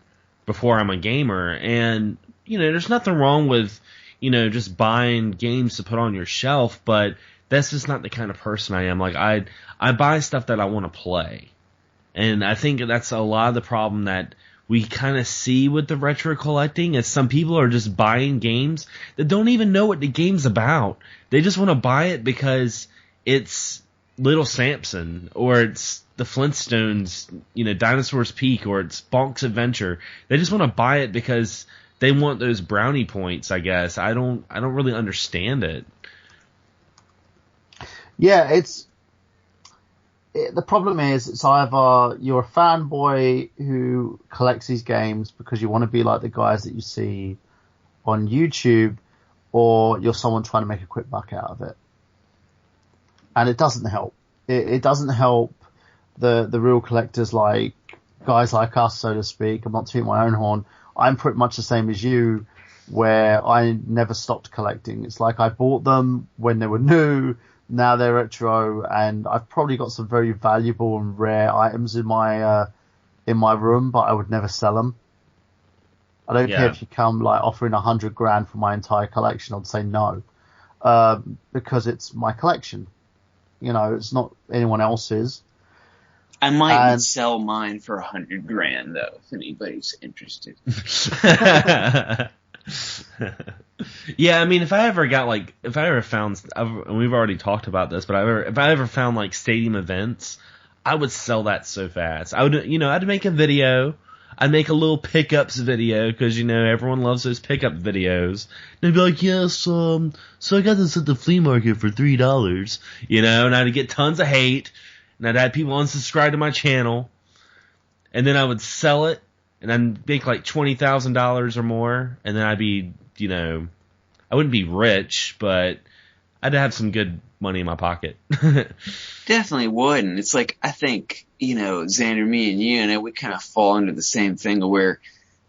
Speaker 1: before I'm a gamer, and, there's nothing wrong with, just buying games to put on your shelf, but that's just not the kind of person I am. Like, I buy stuff that I want to play. And I think that's a lot of the problem that we kind of see with the retro collecting, is some people are just buying games that don't even know what the game's about. They just want to buy it because it's Little Samson, or it's the Flintstones, Dinosaur's Peak, or it's Bonk's Adventure. They just want to buy it because they want those brownie points, I guess. I don't really understand it.
Speaker 3: Yeah, the problem is, it's either you're a fanboy who collects these games because you want to be like the guys that you see on YouTube, or you're someone trying to make a quick buck out of it. And it doesn't help. It doesn't help the real collectors, like guys like us, so to speak. I'm not tooting my own horn. I'm pretty much the same as you, where I never stopped collecting. It's like I bought them when they were new, now they're retro, and I've probably got some very valuable and rare items in my room, but I would never sell them. I don't care if you come like offering $100,000 for my entire collection, I'd say no, because it's my collection. It's not anyone else's.
Speaker 2: I might sell mine for $100,000 though, if anybody's interested.
Speaker 1: Yeah, I mean, if I ever found, and we've already talked about this, but if I ever found like stadium events, I would sell that so fast. I'd make a video. I'd make a little pickups video, because, everyone loves those pickup videos. They'd be like, yes, so I got this at the flea market for $3, and I'd get tons of hate, and I'd have people unsubscribe to my channel, and then I would sell it, and I'd make like $20,000 or more, and then I'd be, I wouldn't be rich, but I'd have some good money in my pocket.
Speaker 2: Definitely would, and it's like, I think, Xander, me and you, we kind of fall into the same thing where,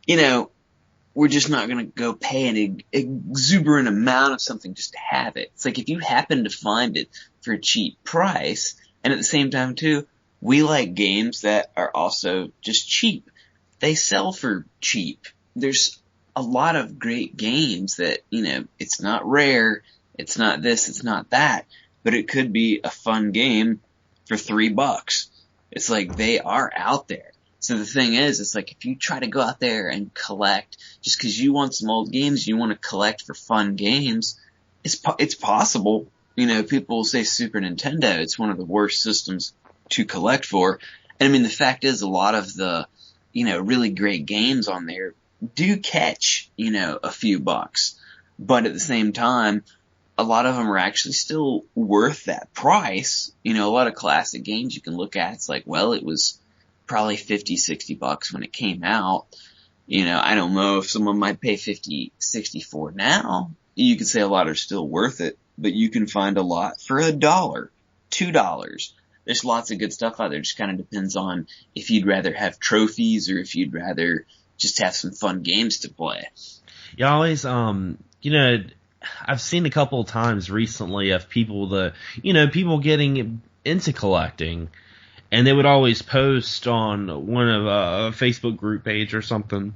Speaker 2: we're just not going to go pay an exuberant amount of something just to have it. It's like, if you happen to find it for a cheap price, and at the same time too, we like games that are also just cheap. They sell for cheap. There's a lot of great games that, it's not rare, it's not this, it's not that, but it could be a fun game for $3. It's like they are out there. So the thing is, it's like if you try to go out there and collect just because you want some old games, you want to collect for fun games, it's possible. You know, people will say Super Nintendo, it's one of the worst systems to collect for. And I mean, the fact is a lot of the, you know, really great games on there do catch, you know, a few bucks. But at the same time, a lot of them are actually still worth that price. You know, a lot of classic games you can look at, it's like, well, it was probably $50-$60 when it came out. You know, I don't know if someone might pay $50-$60 for it now. You could say a lot are still worth it, but you can find a lot for $1, $2. There's lots of good stuff out there. It just kind of depends on if you'd rather have trophies or if you'd rather just have some fun games to play.
Speaker 1: You always, you know, I've seen a couple of times recently of people people getting into collecting, and they would always post on one of a Facebook group page or something,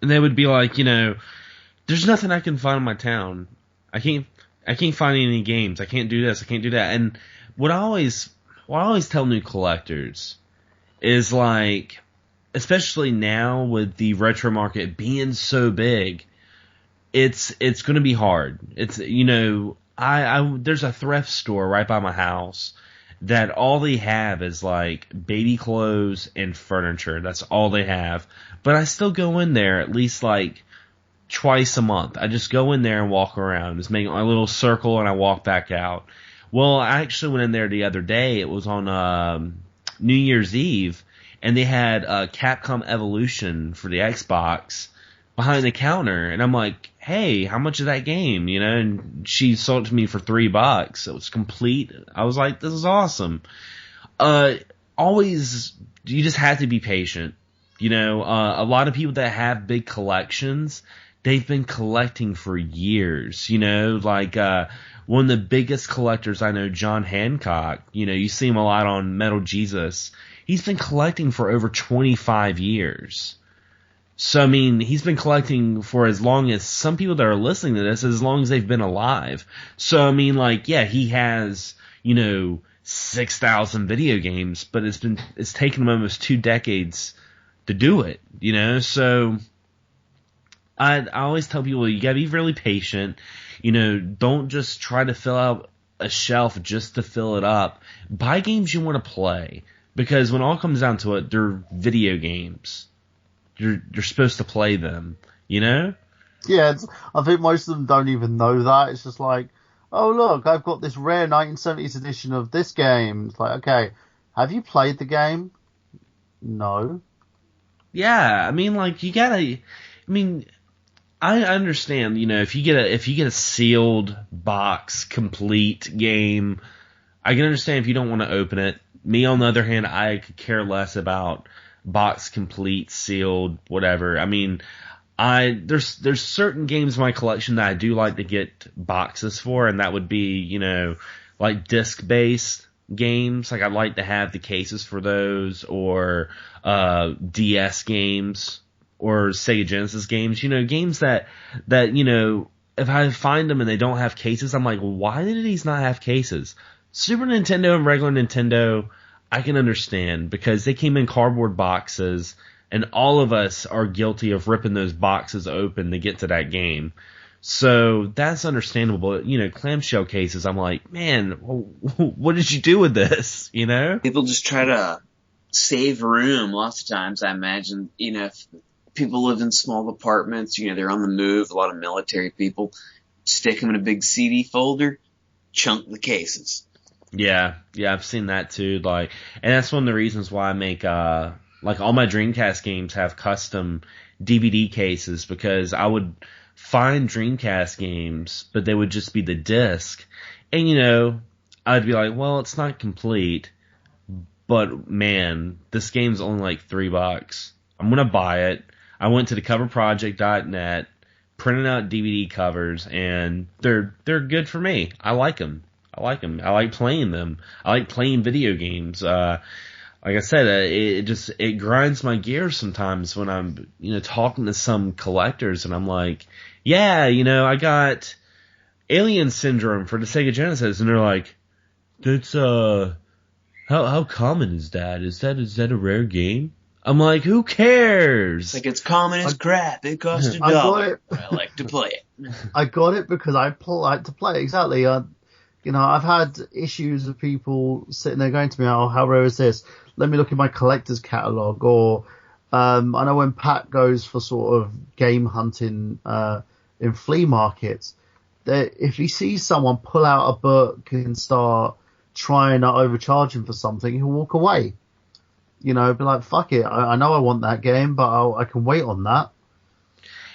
Speaker 1: and they would be like, you know, there's nothing I can find in my town. I can't find any games. I can't do this. I can't do that. And what I always tell new collectors is, like, especially now with the retro market being so big, it's going to be hard. It's, you know, there's a thrift store right by my house that all they have is like baby clothes and furniture. That's all they have. But I still go in there at least like twice a month. I just go in there and walk around, just make my little circle, and I walk back out. Well, I actually went in there the other day. It was on New Year's Eve, and they had Capcom Evolution for the Xbox behind the counter, and I'm like, hey, how much is that game? You know, and she sold it to me for $3. It was complete. I was like, this is awesome. Always, you just have to be patient. You know, a lot of people that have big collections, they've been collecting for years. You know, like one of the biggest collectors I know, John Hancock. You know, you see him a lot on Metal Jesus. He's been collecting for over 25 years. So, I mean, he's been collecting for as long as some people that are listening to this, as long as they've been alive. So, I mean, like, yeah, he has, you know, 6,000 video games, but it's taken him almost 2 decades to do it, you know? So, I always tell people, you gotta be really patient. You know, don't just try to fill out a shelf just to fill it up. Buy games you want to play, because when it all comes down to it, they're video games. You're supposed to play them, you know?
Speaker 3: Yeah, I think most of them don't even know that. It's just like, oh look, I've got this rare 1970s edition of this game. It's like, okay, have you played the game? No.
Speaker 1: Yeah, I mean, like, you gotta, I mean, I understand, you know, if you get a sealed box complete game, I can understand if you don't want to open it. Me, on the other hand, I could care less about box complete, sealed, whatever. I mean, there's certain games in my collection that I do like to get boxes for, and that would be, you know, like disc-based games. Like, I'd like to have the cases for those, or DS games, or Sega Genesis games. You know, games that you know, if I find them and they don't have cases, I'm like, why did these not have cases? Super Nintendo and regular Nintendo, I can understand, because they came in cardboard boxes, and all of us are guilty of ripping those boxes open to get to that game. So that's understandable. You know, clamshell cases, I'm like, man, what did you do with this? You know?
Speaker 2: People just try to save room lots of times, I imagine. You know, if people live in small apartments, you know, they're on the move, a lot of military people, stick them in a big CD folder, chunk the cases.
Speaker 1: Yeah, I've seen that too. Like, and that's one of the reasons why I make like all my Dreamcast games have custom DVD cases, because I would find Dreamcast games, but they would just be the disc, and you know, I'd be like, well, it's not complete, but man, this game's only like $3. I'm gonna buy it. I went to thecoverproject.net, printed out DVD covers, and they're good for me. I like them. I like playing them. I like playing video games. Like I said, it grinds my gears sometimes when I'm, you know, talking to some collectors, and I'm like, yeah, you know, I got Alien Syndrome for the Sega Genesis, and they're like, that's how common is that? Is that a rare game? I'm like, who cares?
Speaker 2: Like, it's common as crap. It costs $1. I like to play it.
Speaker 3: I got it because I like to play it. Exactly. I've had issues of people sitting there going to me, oh, how rare is this? Let me look in my collector's catalogue. Or I know when Pat goes for sort of game hunting in flea markets, that if he sees someone pull out a book and start trying to overcharge him for something, he'll walk away. Be like, fuck it. I know I want that game, but I can wait on that.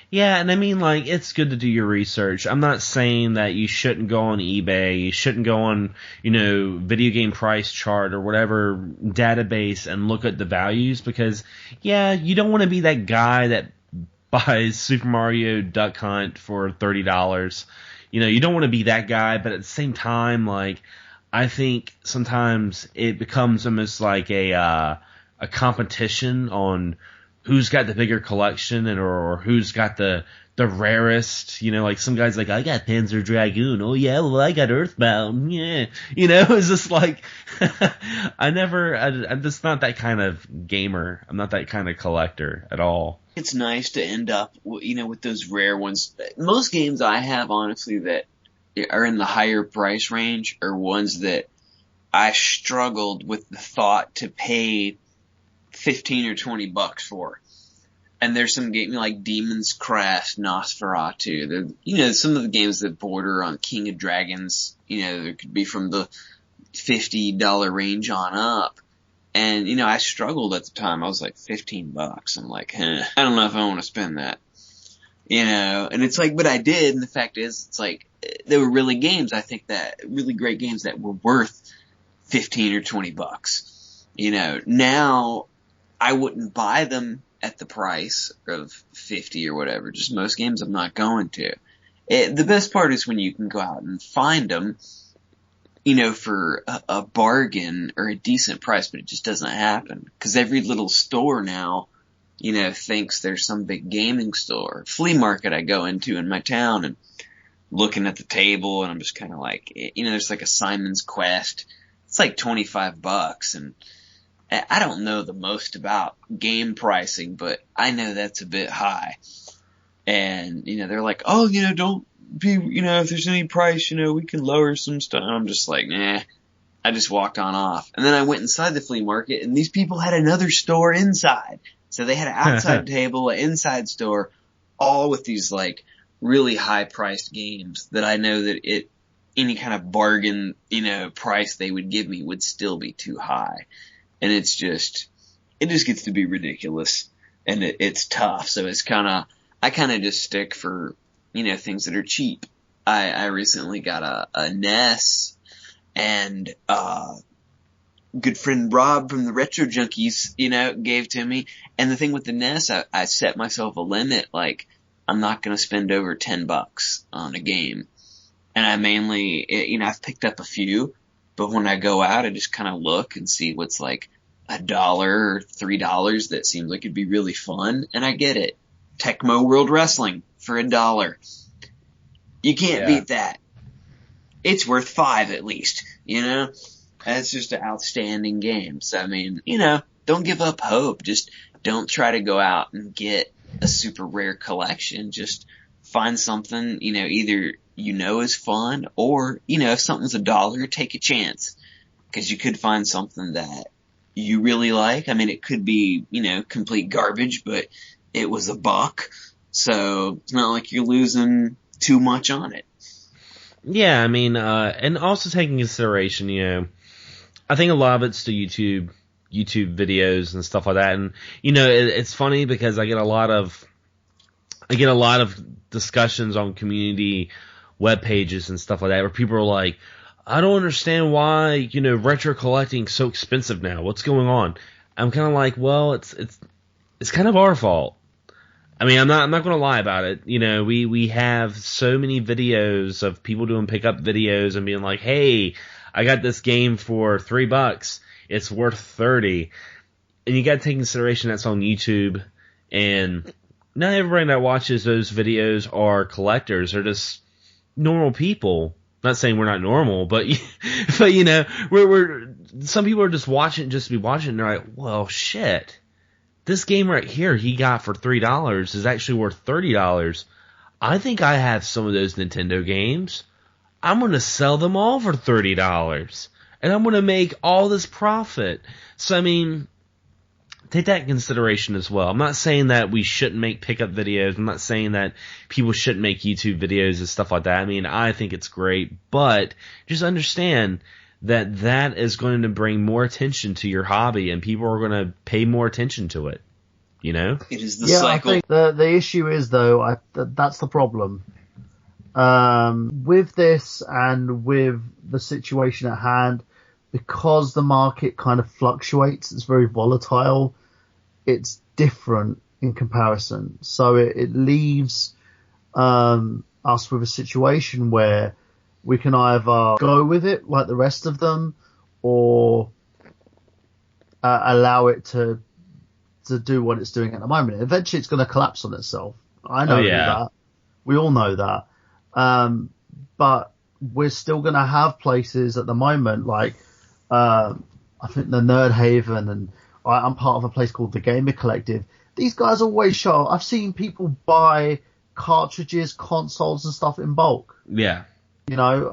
Speaker 1: Yeah, and I mean, like, it's good to do your research. I'm not saying that you shouldn't go on eBay, you shouldn't go on, Video Game Price Chart or whatever database and look at the values, because, yeah, you don't want to be that guy that buys Super Mario Duck Hunt for $30. You don't want to be that guy, but at the same time, like, I think sometimes it becomes almost like a competition on who's got the bigger collection or who's got the rarest, like some guys like, I got Panzer Dragoon. Oh yeah, well I got Earthbound. Yeah. It's just like, I'm just not that kind of gamer. I'm not that kind of collector at all.
Speaker 2: It's nice to end up, with those rare ones. Most games I have, honestly, that are in the higher price range are ones that I struggled with the thought to pay $15 or $20 for. And there's some games like Demon's Crest, Nosferatu. Some of the games that border on King of Dragons, there could be from the $50 range on up. And, I struggled at the time. I was like, $15. I'm like, I don't know if I want to spend that. And it's like, but I did. And the fact is, it's like, there were really games, I think that really great games that were worth $15 or $20. Now I wouldn't buy them at the price of 50 or whatever. Just most games I'm not going to. The best part is when you can go out and find them, for a bargain or a decent price, but it just doesn't happen. Cause every little store now, thinks there's some big gaming store. Flea market I go into in my town and looking at the table, and I'm just kind of like, there's like a Simon's Quest. It's like $25, and I don't know the most about game pricing, but I know that's a bit high. And, they're like, oh, don't be, if there's any price, we can lower some stuff. And I'm just like, nah. I just walked on off. And then I went inside the flea market, and these people had another store inside. So they had an outside table, an inside store, all with these like really high priced games that I know that any kind of bargain, price they would give me would still be too high. And it just gets to be ridiculous, and it's tough. So I kind of just stick for, things that are cheap. I recently got a NES, and, good friend Rob from the Retro Junkies, gave to me. And the thing with the NES, I set myself a limit, like, I'm not gonna spend over $10 on a game. And I mainly, I've picked up a few, but when I go out, I just kind of look and see what's like $1 or $3 that seems like it'd be really fun, and I get it. Tecmo World Wrestling for $1. You can't beat that. It's worth $5 at least, That's just an outstanding game. So, I mean, don't give up hope. Just don't try to go out and get a super rare collection. Just find something, either is fun, or, if something's $1, take a chance. Because you could find something that you really like. I mean, it could be, complete garbage, but it was $1. So it's not like you're losing too much on it.
Speaker 1: Yeah, I mean, and also taking consideration, I think a lot of it's the YouTube videos and stuff like that. And, it's funny because I get a lot of discussions on community web pages and stuff like that where people are like, I don't understand why, retro collecting is so expensive now. What's going on? I'm kind of like, well, it's kind of our fault. I mean, I'm not going to lie about it. We have so many videos of people doing pickup videos and being like, hey, I got this game for $3. It's worth $30. And you got to take consideration that's on YouTube, and not everybody that watches those videos are collectors. They're just normal people. Not saying we're not normal, but you know, we're some people are just watching, just be watching, and they're like, well, shit, this game right here he got for $3 is actually worth $30. I think I have some of those Nintendo games. I'm gonna sell them all for $30, and I'm gonna make all this profit. So I mean, take that in consideration as well. I'm not saying that we shouldn't make pickup videos. I'm not saying that people shouldn't make YouTube videos and stuff like that. I mean, I think it's great, but just understand that that is going to bring more attention to your hobby, and people are going to pay more attention to it. You know?
Speaker 2: It is the cycle.
Speaker 3: I think the issue is, though, that's the problem. With this and with the situation at hand, because the market kind of fluctuates, it's very volatile, it's different in comparison. So it leaves us with a situation where we can either go with it like the rest of them, or allow it to do what it's doing at the moment. Eventually it's going to collapse on itself. I know that. We all know that. But we're still going to have places at the moment like I think the Nerd Haven, and I'm part of a place called the Gamer Collective. These guys always show. I've seen people buy cartridges, consoles, and stuff in bulk.
Speaker 1: Yeah.
Speaker 3: You know,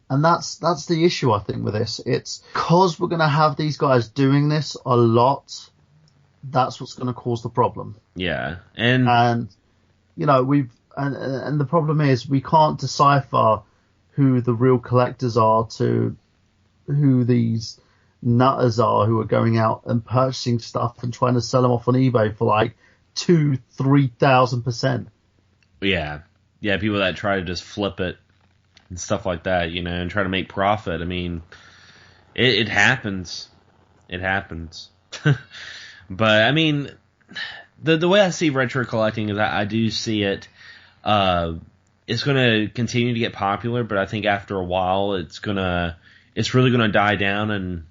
Speaker 3: and that's the issue, I think, with this. It's because we're going to have these guys doing this a lot. That's what's going to cause the problem.
Speaker 1: Yeah,
Speaker 3: and you know, and the problem is we can't decipher who the real collectors are to who these nutters are who are going out and purchasing stuff and trying to sell them off on eBay for like 2,000-3,000%.
Speaker 1: Yeah, people that try to just flip it and stuff like that, you know, and try to make profit. I mean, it happens. It happens. But I mean, the way I see retro collecting is I do see it. It's going to continue to get popular, but I think after a while it's really going to die down, and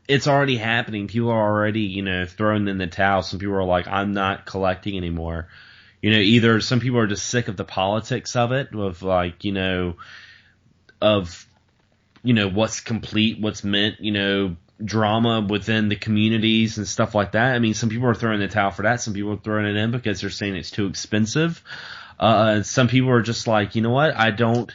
Speaker 1: it's already happening. People are already, you know, throwing in the towel. Some people are like, I'm not collecting anymore. You know, either some people are just sick of the politics of it, of like, you know, what's complete, what's meant, you know, drama within the communities and stuff like that. I mean, some people are throwing the towel for that. Some people are throwing it in because they're saying it's too expensive. Some people are just like, you know what, I don't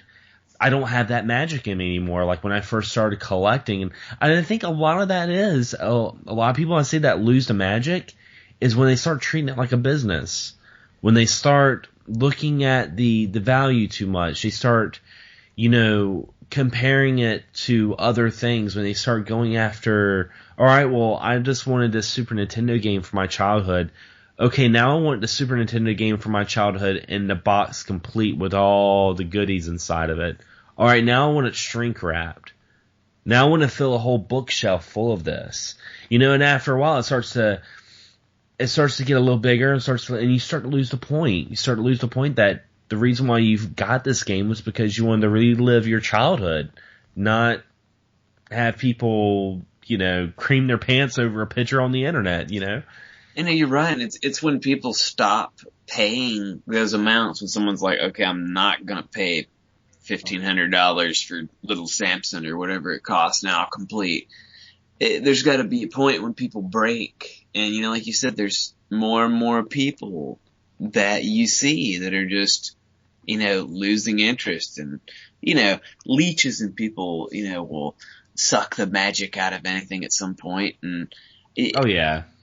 Speaker 1: have that magic in me anymore. Like when I first started collecting, and I think a lot of that is a lot of people I see that lose the magic is when they start treating it like a business. When they start looking at the value too much, they start, you know, comparing it to other things. When they start going after, all right, well, I just wanted this Super Nintendo game for my childhood. Okay, now I want the Super Nintendo game from my childhood in the box complete with all the goodies inside of it. All right, now I want it shrink wrapped. Now I want to fill a whole bookshelf full of this. You know, and after a while it starts to get a little bigger, and you start to lose the point. You start to lose the point that the reason why you've got this game was because you wanted to relive your childhood, not have people, you know, cream their pants over a picture on the internet, you know?
Speaker 2: You know, you're right. It's when people stop paying those amounts, when someone's like, okay, I'm not going to pay $1,500 for Little Samson or whatever it costs now complete. There's got to be a point when people break. And, you know, like you said, there's more and more people that you see that are just, you know, losing interest, and, you know, leeches and people, you know, will suck the magic out of anything at some point. And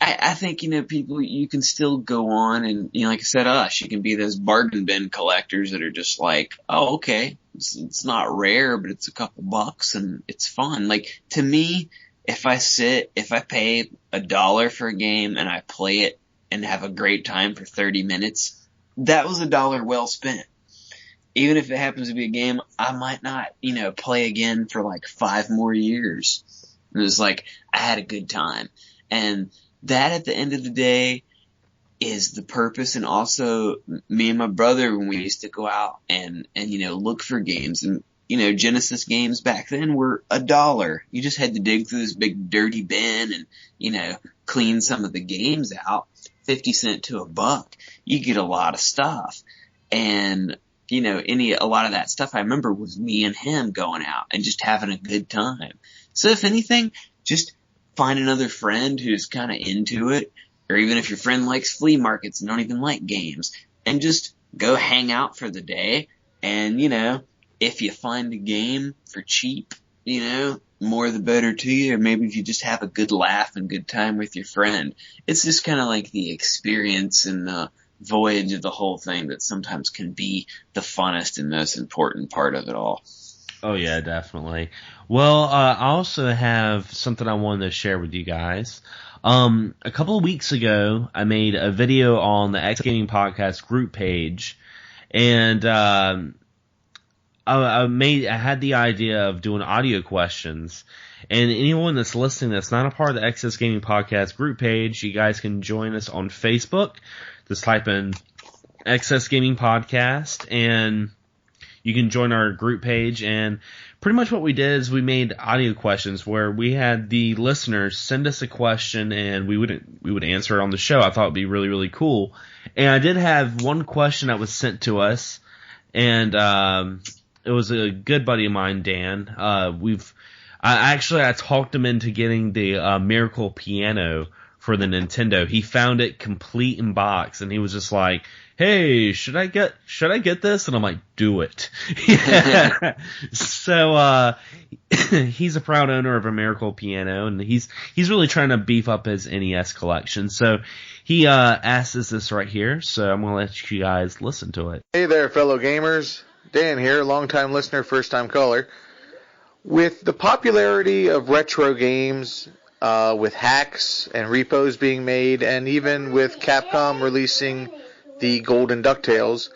Speaker 2: I think, you know, people, you can still go on and, you know, like I said, you can be those bargain bin collectors that are just like, oh, okay, it's not rare, but it's a couple bucks and it's fun. Like, to me, if I pay $1 for a game and I play it and have a great time for 30 minutes, that was $1 well spent. Even if it happens to be a game I might not, you know, play again for like 5 more years. It was like, I had a good time. And that, at the end of the day, is the purpose. And also, me and my brother, when we used to go out and, you know, look for games, and, you know, Genesis games back then were $1. You just had to dig through this big dirty bin and, you know, clean some of the games out. 50 cents to $1. You get a lot of stuff. And a lot of that stuff I remember was me and him going out and just having a good time. So if anything, just find another friend who's kind of into it, or even if your friend likes flea markets and don't even like games, and just go hang out for the day. And, if you find a game for cheap, more the better to you, or maybe if you just have a good laugh and good time with your friend. It's just kind of like the experience and the voyage of the whole thing that sometimes can be the funnest and most important part of it all.
Speaker 1: Oh yeah, definitely. Well, I also have something I wanted to share with you guys. A couple of weeks ago, I made a video on the X Gaming Podcast group page, and I had the idea of doing audio questions. And anyone that's listening that's not a part of the XS Gaming Podcast group page, you guys can join us on Facebook. Just type in XS Gaming Podcast, and you can join our group page. And pretty much what we did is we made audio questions where we had the listeners send us a question, and we would answer it on the show. I thought it'd be really, really cool. And I did have one question that was sent to us, and it was a good buddy of mine, Dan. I talked him into getting the Miracle Piano for the Nintendo. He found it complete in box, and he was just like, "Hey, should I get this?" And I'm like, "Do it." So he's a proud owner of a Miracle Piano, and he's really trying to beef up his NES collection. So he asked us this right here. So I'm gonna let you guys listen to it.
Speaker 4: Hey there, fellow gamers. Dan here, longtime listener, first-time caller. With the popularity of retro games, with hacks and repos being made, and even with Capcom releasing the Golden DuckTales,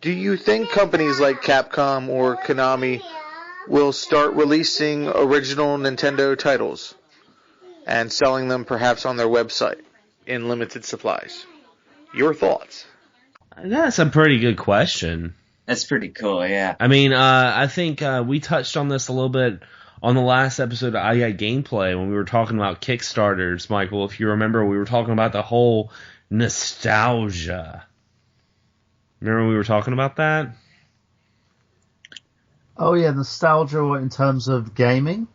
Speaker 4: do you think companies like Capcom or Konami will start releasing original Nintendo titles and selling them perhaps on their website in limited supplies? Your thoughts?
Speaker 1: That's a pretty good question.
Speaker 2: That's pretty cool, yeah.
Speaker 1: I mean, I think we touched on this a little bit on the last episode of I Got Gameplay when we were talking about Kickstarters, Michael. If you remember, we were talking about the whole nostalgia. Remember when we were talking about that?
Speaker 3: Oh yeah, nostalgia in terms of gaming?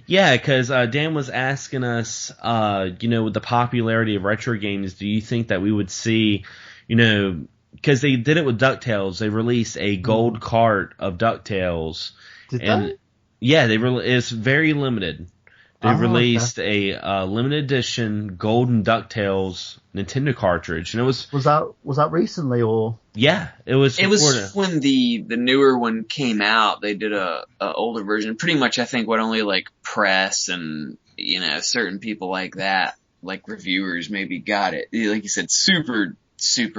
Speaker 1: Yeah, because Dan was asking us, with the popularity of retro games, do you think that we would see, because they did it with DuckTales. They released a gold cart of DuckTales.
Speaker 3: Did they?
Speaker 1: Yeah, it's very limited. They released a limited edition golden DuckTales Nintendo cartridge, and it was
Speaker 3: that recently or?
Speaker 1: Yeah, it was.
Speaker 2: It was when the newer one came out. They did a older version. Pretty much, I think what only like press and certain people like that, like reviewers, maybe got it. Like you said, super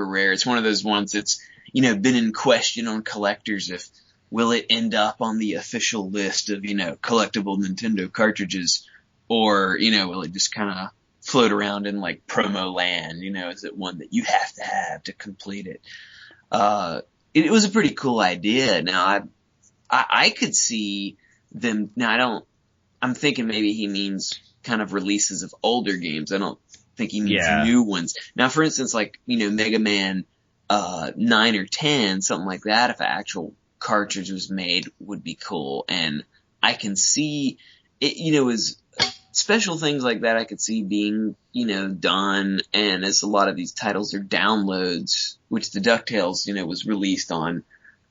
Speaker 2: rare. It's one of those ones that's been in question on collectors if will it end up on the official list of collectible Nintendo cartridges, or will it just kind of float around in like promo land? Is it one that you have to complete it? It was a pretty cool idea. Now I could see them. Now I'm thinking maybe he means kind of releases of older games. I don't think he means new ones. Now, for instance, like, Mega Man 9 or 10, something like that, if an actual cartridge was made, would be cool. And I can see it, as special things like that I could see being, done. And as a lot of these titles are downloads, which the DuckTales, was released on,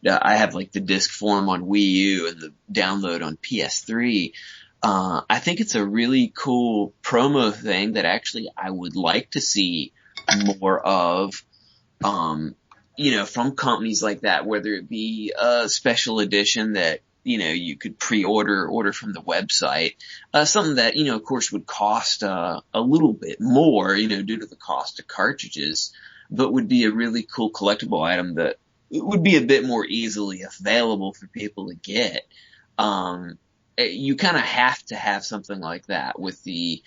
Speaker 2: I have like the disc form on Wii U and the download on PS3. I think it's a really cool promo thing that actually I would like to see more of, from companies like that, whether it be a special edition that, you could order from the website, something that, of course would cost, a little bit more, due to the cost of cartridges, but would be a really cool collectible item that would be a bit more easily available for people to get. You kind of have to have something like that with the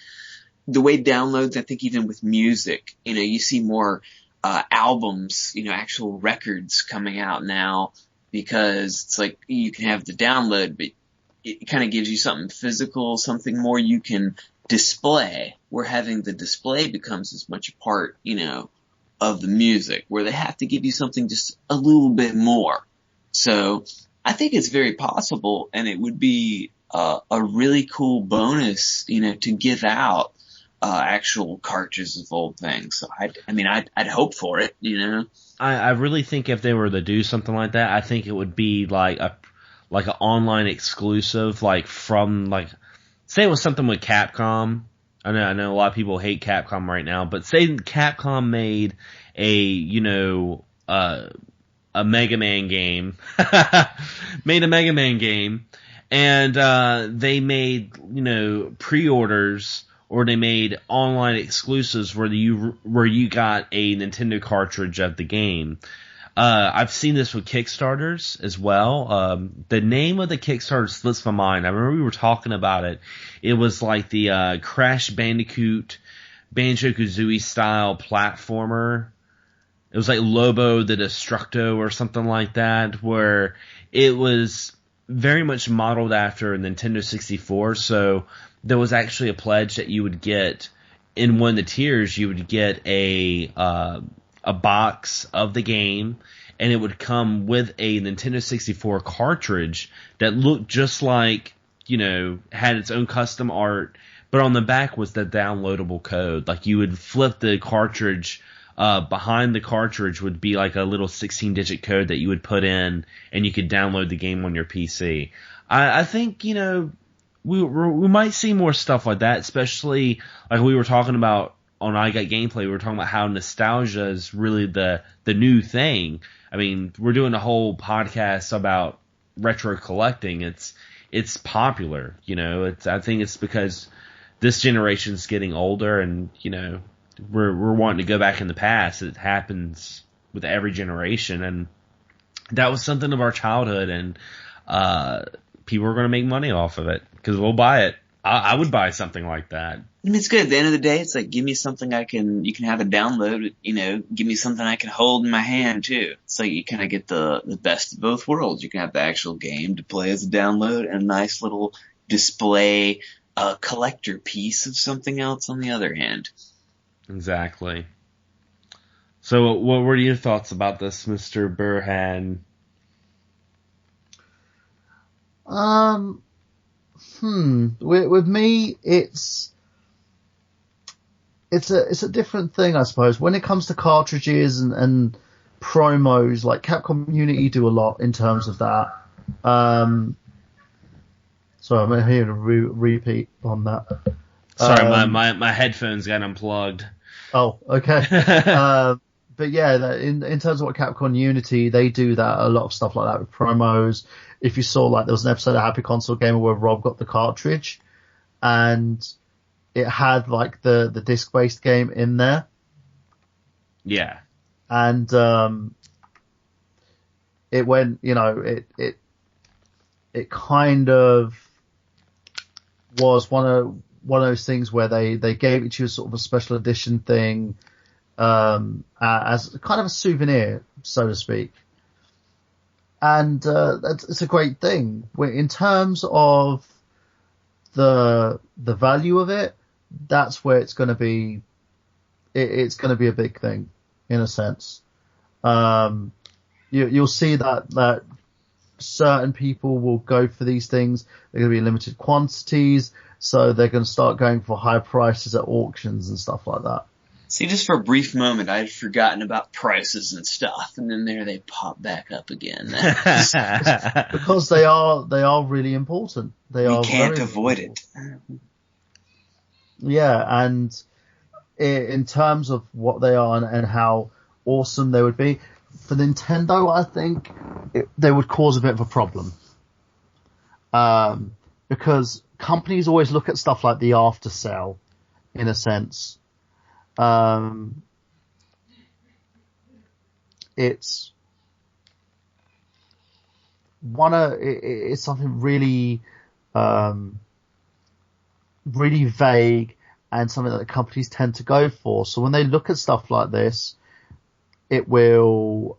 Speaker 2: way downloads. I think even with music, you see more albums, actual records coming out now, because it's like you can have the download, but it kind of gives you something physical, something more you can display, where having the display becomes as much a part, of the music, where they have to give you something just a little bit more So I think it's very possible, and it would be a really cool bonus, to give out actual cartridges of old things. So I'd hope for it,
Speaker 1: I really think if they were to do something like that, I think it would be like an online exclusive, like from like, say it was something with Capcom. I know a lot of people hate Capcom right now, but say Capcom made a Mega Man game, and they made pre-orders, or they made online exclusives where you got a Nintendo cartridge of the game. I've seen this with Kickstarters as well. The name of the Kickstarter slips my mind. I remember we were talking about it. It was like the Crash Bandicoot Banjo-Kazooie style platformer. It was like Lobo the Destructo or something like that, where it was very much modeled after Nintendo 64. So there was actually a pledge that you would get in one of the tiers. You would get a box of the game, and it would come with a Nintendo 64 cartridge that looked just like, had its own custom art, but on the back was the downloadable code. Like, you would flip the cartridge, behind the cartridge would be like a little 16-digit code that you would put in, and you could download the game on your PC. I think, we might see more stuff like that, especially like we were talking about on I Got Gameplay. We were talking about how nostalgia is really the new thing. I mean, we're doing a whole podcast about retro collecting. It's popular, I think it's because this generation's getting older, and we're wanting to go back in the past. It happens with every generation, and that was something of our childhood, and people are going to make money off of it because we'll buy it. I would buy something like that.
Speaker 2: It's good. At the end of the day, it's like, give me something you can have a download, give me something I can hold in my hand too. So you kind of get the best of both worlds. You can have the actual game to play as a download, and a nice little display, collector piece of something else on the other hand.
Speaker 1: Exactly. So what were your thoughts about this, Mr. Burhan?
Speaker 3: With me, it's a different thing, I suppose. When it comes to cartridges and promos, like Capcom Unity do a lot in terms of that. Sorry, I'm hearing a repeat on that.
Speaker 1: Sorry, my headphones got unplugged.
Speaker 3: Oh, okay. But yeah, in terms of what Capcom Unity, they do that, a lot of stuff like that with promos. If you saw, like, there was an episode of Happy Console Gamer where Rob got the cartridge, and it had, like, the disc-based game in there.
Speaker 1: Yeah.
Speaker 3: And it went, it kind of was one of those things where they gave it to you as sort of a special edition thing, as kind of a souvenir, so to speak. And it's a great thing. In terms of the value of it, that's where it's going to be. It's going to be a big thing, in a sense. You'll see that certain people will go for these things. They're going to be in limited quantities, so they're going to start going for high prices at auctions and stuff like that.
Speaker 2: See, just for a brief moment, I had forgotten about prices and stuff, and then there they pop back up again.
Speaker 3: Because they are really important. We
Speaker 2: can't avoid it.
Speaker 3: Yeah, and in terms of what they are and how awesome they would be, for Nintendo, I think they would cause a bit of a problem. Because companies always look at stuff like the after sale, in a sense. It's something really, really vague, and something that the companies tend to go for. So when they look at stuff like this, it will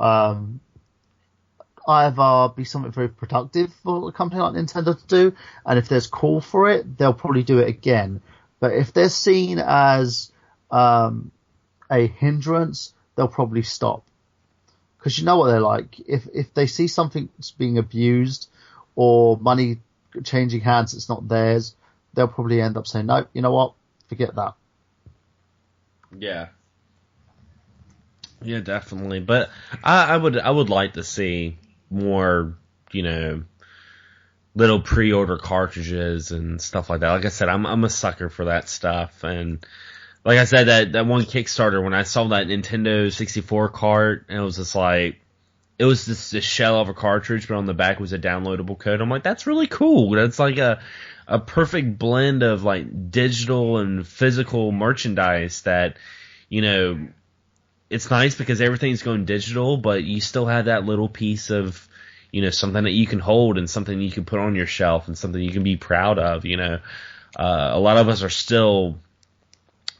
Speaker 3: either be something very productive for a company like Nintendo to do, and if there's call for it, they'll probably do it again. But if they're seen as a hindrance, they'll probably stop. Because you know what they're like. If they see something being abused or money changing hands, it's not theirs, they'll probably end up saying, no, you know what, forget that.
Speaker 1: Yeah. Yeah, definitely. But I would like to see more, little pre-order cartridges and stuff like that. Like I said, I'm a sucker for that stuff. And like I said, that one Kickstarter, when I saw that Nintendo 64 cart, and it was just like, it was just a shell of a cartridge, but on the back was a downloadable code. I'm like, that's really cool. That's like a perfect blend of like digital and physical merchandise that, it's nice because everything's going digital, but you still have that little piece of, something that you can hold and something you can put on your shelf and something you can be proud of, A lot of us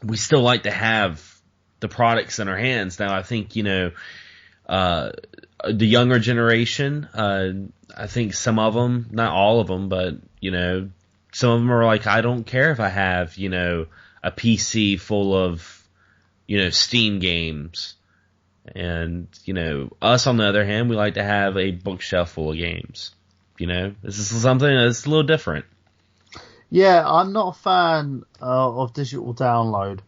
Speaker 1: we still like to have the products in our hands. Now, I think, the younger generation, I think some of them, not all of them, but, some of them are like, I don't care if I have, a PC full of, Steam games. And, us on the other hand, we like to have a bookshelf full of games. This is something that's a little different.
Speaker 3: Yeah, I'm not a fan of digital download,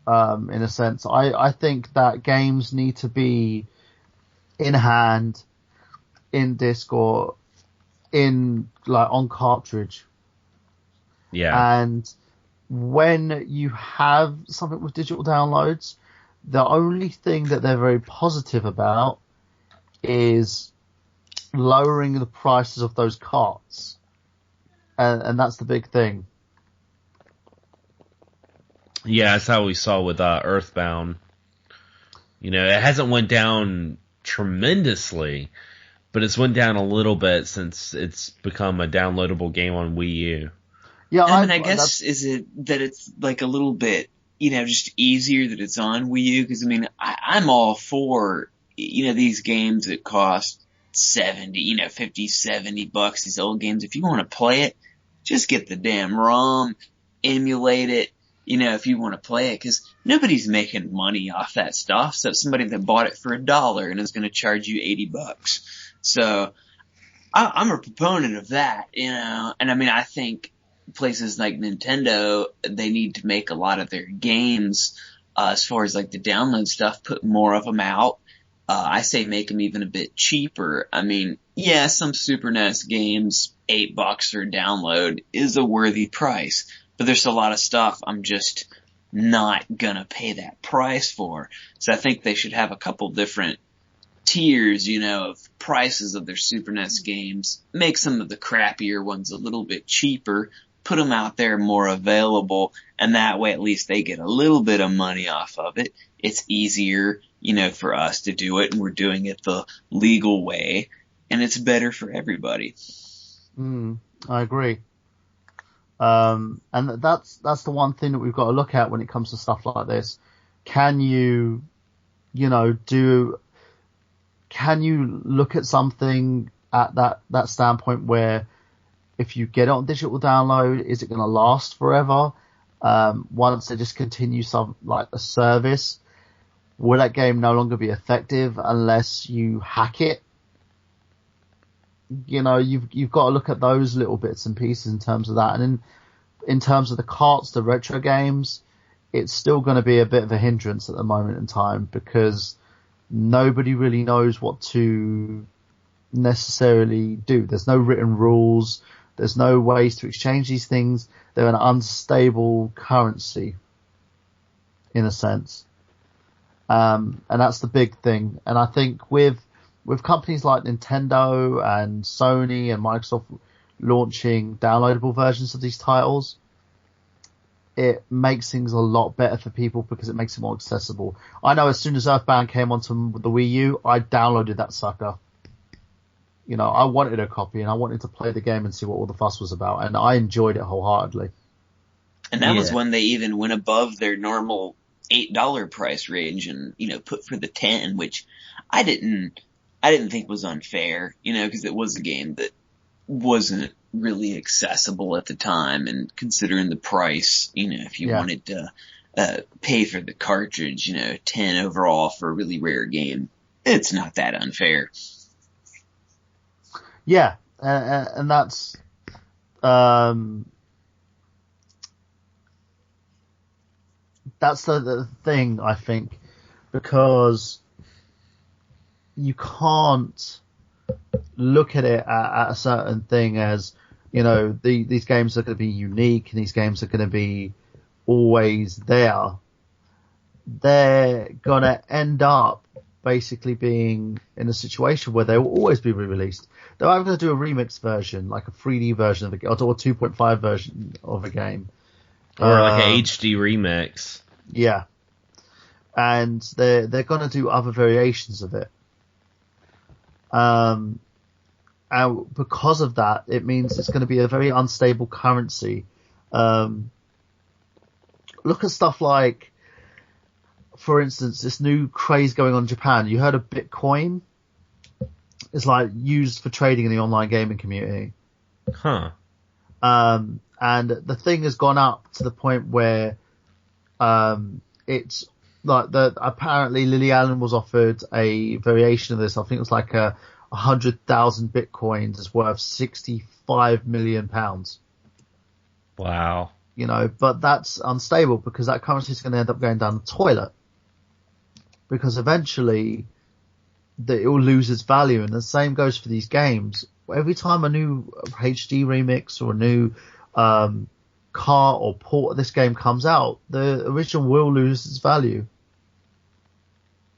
Speaker 3: in a sense. I think that games need to be in hand, in disc, or on cartridge.
Speaker 1: Yeah.
Speaker 3: And when you have something with digital downloads, the only thing that they're very positive about is lowering the prices of those carts. And that's the big thing.
Speaker 1: Yeah, that's how we saw with Earthbound. It hasn't went down tremendously, but it's went down a little bit since it's become a downloadable game on Wii U.
Speaker 2: Yeah, I guess is it that it's like a little bit, just easier that it's on Wii U? Because I'm all for, these games that cost $70, $50, $70, these old games. If you want to play it, just get the damn ROM, emulate it, if you want to play it, because nobody's making money off that stuff. So somebody that bought it for $1 and is going to charge you $80. So I'm a proponent of that, and I think places like Nintendo, they need to make a lot of their games, as far as like the download stuff, put more of them out. I say make them even a bit cheaper. Some Super NES games, $8 for a download is a worthy price, but there's a lot of stuff I'm just not gonna pay that price for. So I think they should have a couple different tiers, of prices of their Super NES games, make some of the crappier ones a little bit cheaper, put them out there more available, and that way at least they get a little bit of money off of it. It's easier, for us to do it, and we're doing it the legal way, and it's better for everybody.
Speaker 3: I agree. And that's the one thing that we've got to look at when it comes to stuff like this. Can you look at something at that standpoint where if you get it on digital download, is it going to last forever? Once they just continue a service, will that game no longer be effective unless you hack it? You've got to look at those little bits and pieces in terms of that. And in terms of the carts, the retro games, it's still going to be a bit of a hindrance at the moment in time because nobody really knows what to necessarily do. There's no written rules. There's no ways to exchange these things. They're an unstable currency, in a sense. And that's the big thing. And I think with companies like Nintendo and Sony and Microsoft launching downloadable versions of these titles, it makes things a lot better for people because it makes it more accessible. I know as soon as Earthbound came onto the Wii U, I downloaded that sucker. I wanted a copy and I wanted to play the game and see what all the fuss was about, and I enjoyed it wholeheartedly.
Speaker 2: And that was when they even went above their normal $8 price range and, put for the 10, which I didn't think was unfair, because it was a game that wasn't really accessible at the time, and considering the price, if you wanted to pay for the cartridge, 10 overall for a really rare game, It's not that unfair.
Speaker 3: Yeah, and that's the thing, I think, because you can't look at it at a certain thing as, you know, these games are going to be unique and these games are going to be always there. They're going to end up basically being in a situation where they will always be re-released. They're either going to do a remix version, like a 3D version of a game, or a 2.5 version of a game.
Speaker 1: Or like an HD remix.
Speaker 3: Yeah. And they're going to do other variations of it. And because of that, it means it's going to be a very unstable currency. Look at stuff like, for instance, this new craze going on in Japan. You heard of Bitcoin? It's like used for trading in the online gaming community.
Speaker 1: Huh.
Speaker 3: And the thing has gone up to the point where, it's like apparently Lily Allen was offered a variation of this. I think it was like 100,000 Bitcoins is worth £65 million.
Speaker 1: Wow.
Speaker 3: You know, but that's unstable because that currency is going to end up going down the toilet. Because eventually it will lose its value, and the same goes for these games. Every time a new HD remix or a new car or port of this game comes out, the original will lose its value.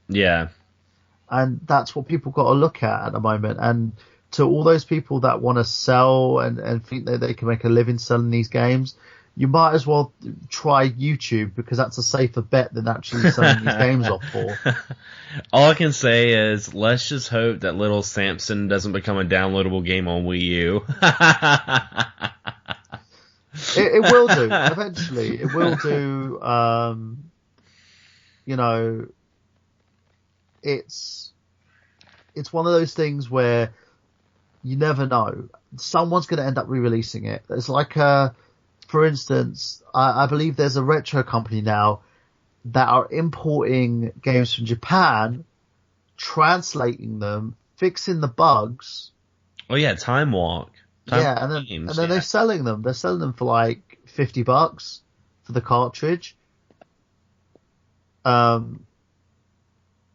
Speaker 1: Yeah.
Speaker 3: And that's what people got to look at the moment. And to all those people that want to sell and think that they can make a living selling these games, you might as well try YouTube, because that's a safer bet than actually selling these games off for.
Speaker 1: All I can say is, let's just hope that Little Samson doesn't become a downloadable game on Wii U.
Speaker 3: It will do, eventually. It will do. You know, it's one of those things where you never know. Someone's going to end up re-releasing it. It's like for instance, I believe there's a retro company now that are importing games from Japan, translating them, fixing the bugs.
Speaker 1: Oh yeah, Time Walk.
Speaker 3: And then they're selling them. They're selling them for like $50 for the cartridge. But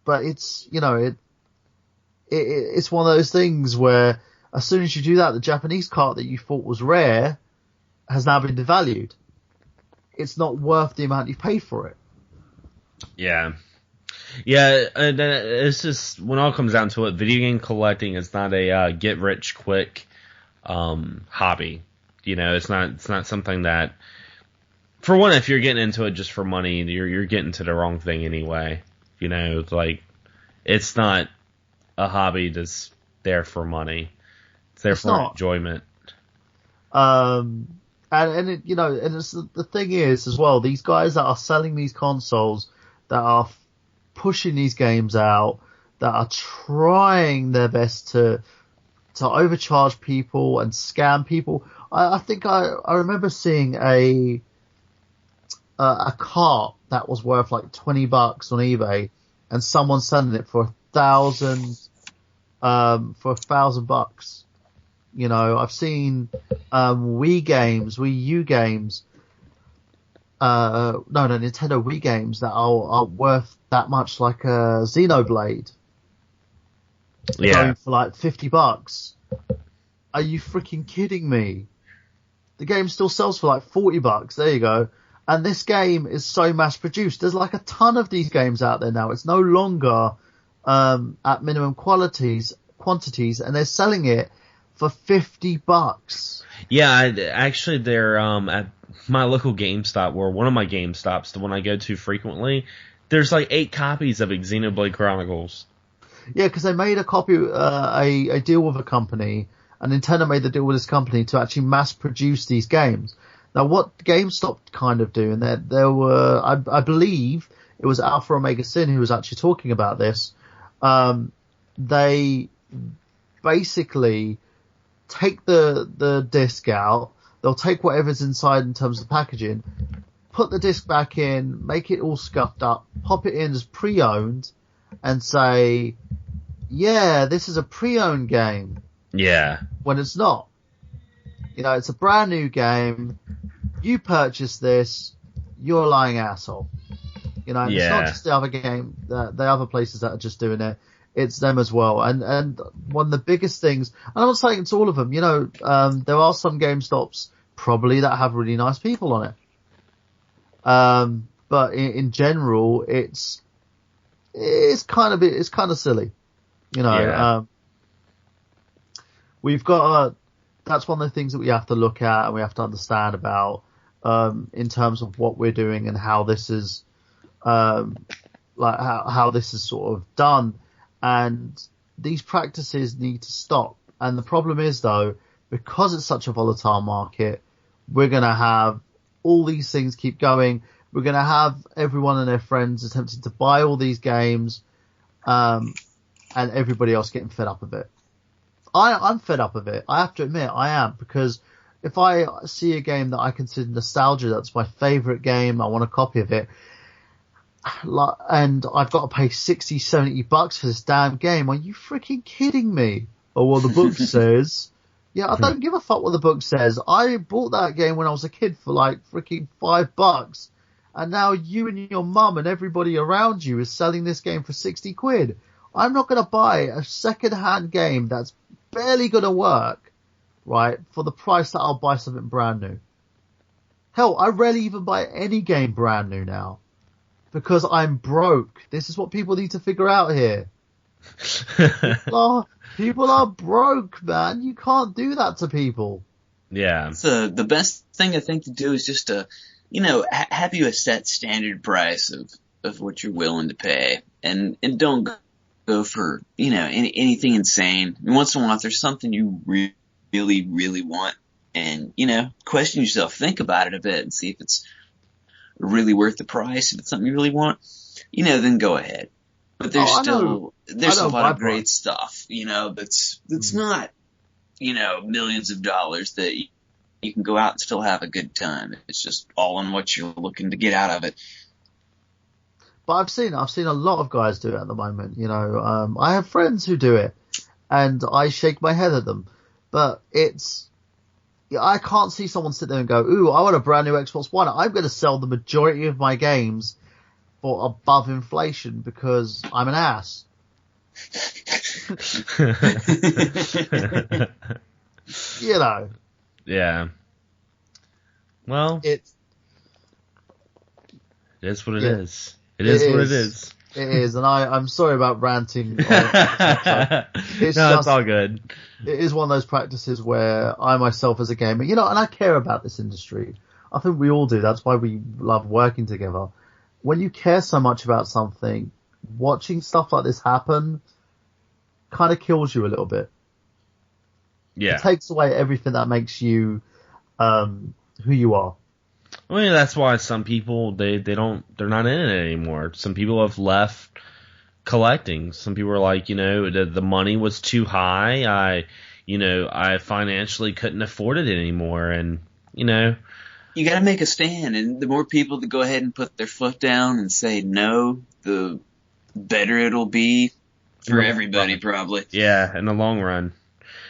Speaker 3: it's, you know, it's one of those things where as soon as you do that, the Japanese cart that you thought was rare has now been devalued. It's not worth the amount you paid for it.
Speaker 1: Yeah. Yeah, and it's just, when it all comes down to it, video game collecting is not a get rich quick hobby. You know, it's not something that, for one, if you're getting into it just for money, you're getting to the wrong thing anyway. You know, like, it's not a hobby that's there for money. It's there for enjoyment.
Speaker 3: And it, you know, and it's, the thing is as well, these guys that are selling these consoles, that are pushing these games out, that are trying their best to overcharge people and scam people. I think I remember seeing a cart that was worth like $20 on eBay, and someone selling it for $1,000. You know, I've seen Wii U games, Nintendo Wii games that are worth that much, like a Xenoblade.
Speaker 1: Yeah.
Speaker 3: Going for like $50. Are you freaking kidding me? The game still sells for like $40. There you go. And this game is so mass produced. There's like a ton of these games out there now. It's no longer at minimum quantities, and they're selling it for $50.
Speaker 1: Yeah, actually, they're at my local GameStop, or one of my GameStops, the one I go to frequently. There's like 8 copies of Xenoblade Chronicles. Yeah,
Speaker 3: because they made a copy, a deal with a company, and Nintendo made the deal with this company to actually mass produce these games. Now, what GameStop kind of do, and there were, I believe it was Alpha Omega Sin who was actually talking about this. They basically take the disc out. They'll take whatever's inside in terms of the packaging, put the disc back in, make it all scuffed up, pop it in as pre-owned, and say, yeah, this is a pre-owned game,
Speaker 1: Yeah.
Speaker 3: when it's not. It's a brand new game. You purchased this, you're a lying asshole. It's not just the other game, the other places that are just doing it. It's them as well. And one of the biggest things, and I'm not saying it's all of them, there are some GameStops probably that have really nice people on it. But in general, it's kind of silly. We've got that's one of the things that we have to look at and we have to understand about, in terms of what we're doing and how this is, how this is sort of done. And these practices need to stop. And the problem is, though, because it's such a volatile market, we're going to have all these things keep going. We're going to have everyone and their friends attempting to buy all these games, and everybody else getting fed up of it. I'm fed up of it. I have to admit, I am, because if I see a game that I consider nostalgia, that's my favorite game, I want a copy of it, and I've got to pay $60-$70 for this damn game. Are you freaking kidding me? Or what the book says. Yeah, I don't give a fuck what the book says. I bought that game when I was a kid for like freaking $5, and now you and your mum and everybody around you is selling this game for 60 quid. I'm not going to buy a second-hand game that's barely going to work, right, for the price that I'll buy something brand new. Hell, I rarely even buy any game brand new now. Because I'm broke. This is what people need to figure out here. People are broke, man. You can't do that to people.
Speaker 1: Yeah.
Speaker 2: So the best thing I think to do is just to, have you a set standard price of what you're willing to pay, and don't go for, anything insane. I mean, once in a while, if there's something you really, really want, and, question yourself, think about it a bit and see if it's really worth the price. If it's something you really want, then go ahead. But there's a lot of great stuff, that's not, millions of dollars that you can go out and still have a good time. It's just all on what you're looking to get out of it.
Speaker 3: But I've seen a lot of guys do it at the moment. I have friends who do it, and I shake my head at them. But I can't see someone sit there and go, "Ooh, I want a brand new Xbox One. I'm going to sell the majority of my games for above inflation because I'm an ass."
Speaker 1: Yeah. Well,
Speaker 3: it
Speaker 1: is what it is. It is what it is.
Speaker 3: It is, and I'm sorry about ranting.
Speaker 1: It's all good.
Speaker 3: It is one of those practices where I myself as a gamer, and I care about this industry. I think we all do. That's why we love working together. When you care so much about something, watching stuff like this happen kind of kills you a little bit.
Speaker 1: Yeah.
Speaker 3: It takes away everything that makes you who you are.
Speaker 1: I mean, that's why some people, they're not in it anymore. Some people have left collecting. Some people are like, the money was too high. I financially couldn't afford it anymore. And,
Speaker 2: you got to make a stand. And the more people that go ahead and put their foot down and say no, the better it'll be for everybody, probably.
Speaker 1: Yeah, in the long run.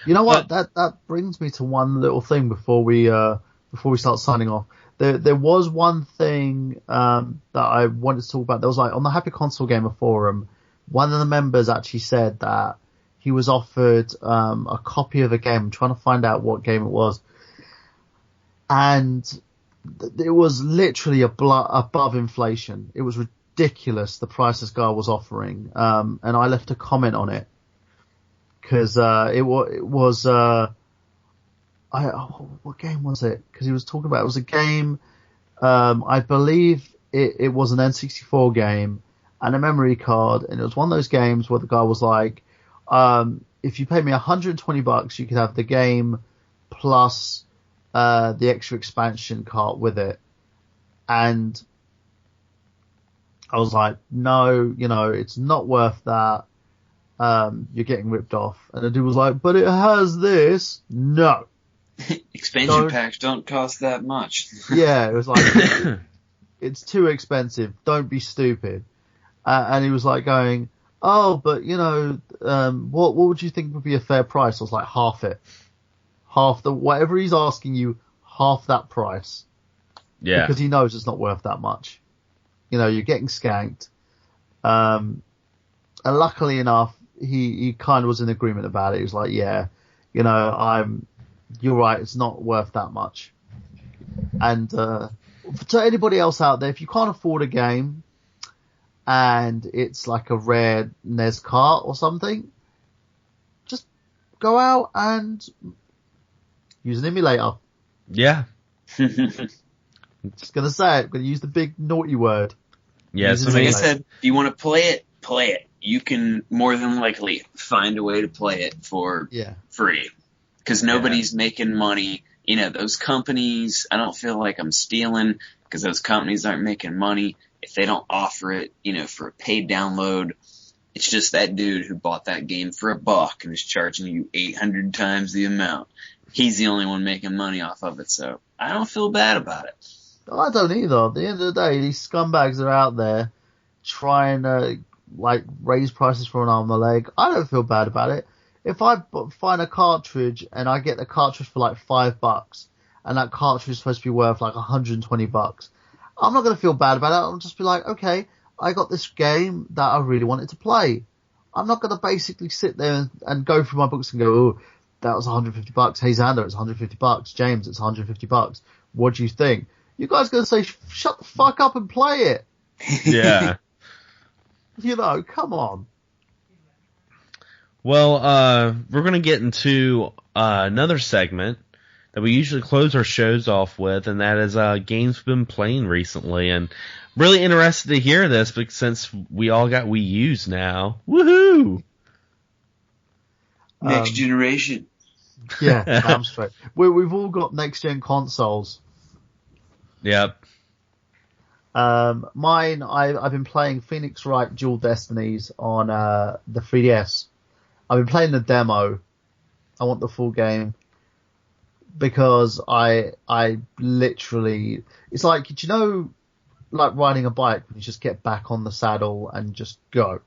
Speaker 3: You know what? That brings me to one little thing before we start signing off. There was one thing that I wanted to talk about. There was on the Happy Console Gamer forum, one of the members actually said that he was offered a copy of a game. I'm trying to find out what game it was, and it was literally above inflation. It was ridiculous the price this guy was offering, and I left a comment on it because it was. What game was it? Because he was talking about it was a game. I believe it was an N64 game and a memory card, and it was one of those games where the guy was like, "If you pay me $120, you could have the game plus the extra expansion card with it." And I was like, "No, it's not worth that. You're getting ripped off." And the dude was like, "But it has this." No.
Speaker 2: Expansion packs don't cost that much.
Speaker 3: Yeah, it was like, it's too expensive. Don't be stupid. And he was like going, oh, but what would you think would be a fair price? I was like, half it. Half whatever he's asking you, half that price.
Speaker 1: Yeah.
Speaker 3: Because he knows it's not worth that much. You're getting skanked. And luckily enough, he kind of was in agreement about it. He was like, yeah, you're right, it's not worth that much. And, to anybody else out there, if you can't afford a game and it's like a rare NES cart or something, just go out and use an emulator.
Speaker 1: Yeah.
Speaker 3: Just gonna say it, gonna use the big naughty word.
Speaker 1: Yeah,
Speaker 2: like I said, if you want to play it. You can more than likely find a way to play it for free. Because nobody's making money. Those companies, I don't feel like I'm stealing because those companies aren't making money if they don't offer it, for a paid download. It's just that dude who bought that game for $1 and is charging you 800 times the amount. He's the only one making money off of it, so I don't feel bad about it.
Speaker 3: I don't either. At the end of the day, these scumbags are out there trying to raise prices for an arm and a leg. I don't feel bad about it. If I find a cartridge and I get the cartridge for like $5 and that cartridge is supposed to be worth like $120, I'm not going to feel bad about it. I'll just be like, okay, I got this game that I really wanted to play. I'm not going to basically sit there and go through my books and go, oh, that was $150. Hey, Xander, it's $150. James, it's $150. What do you think? You guys going to say, shut the fuck up and play it.
Speaker 1: Yeah.
Speaker 3: Come on.
Speaker 1: Well, we're going to get into another segment that we usually close our shows off with, and that is games we've been playing recently. And really interested to hear this, because since we all got Wii U's now. Woohoo!
Speaker 2: Next generation.
Speaker 3: Yeah, damn straight. We've all got next-gen consoles.
Speaker 1: Yep.
Speaker 3: Mine, I've been playing Phoenix Wright Dual Destinies on the 3DS. I've been playing the demo. I want the full game because I literally, it's like, like riding a bike when you just get back on the saddle and just go.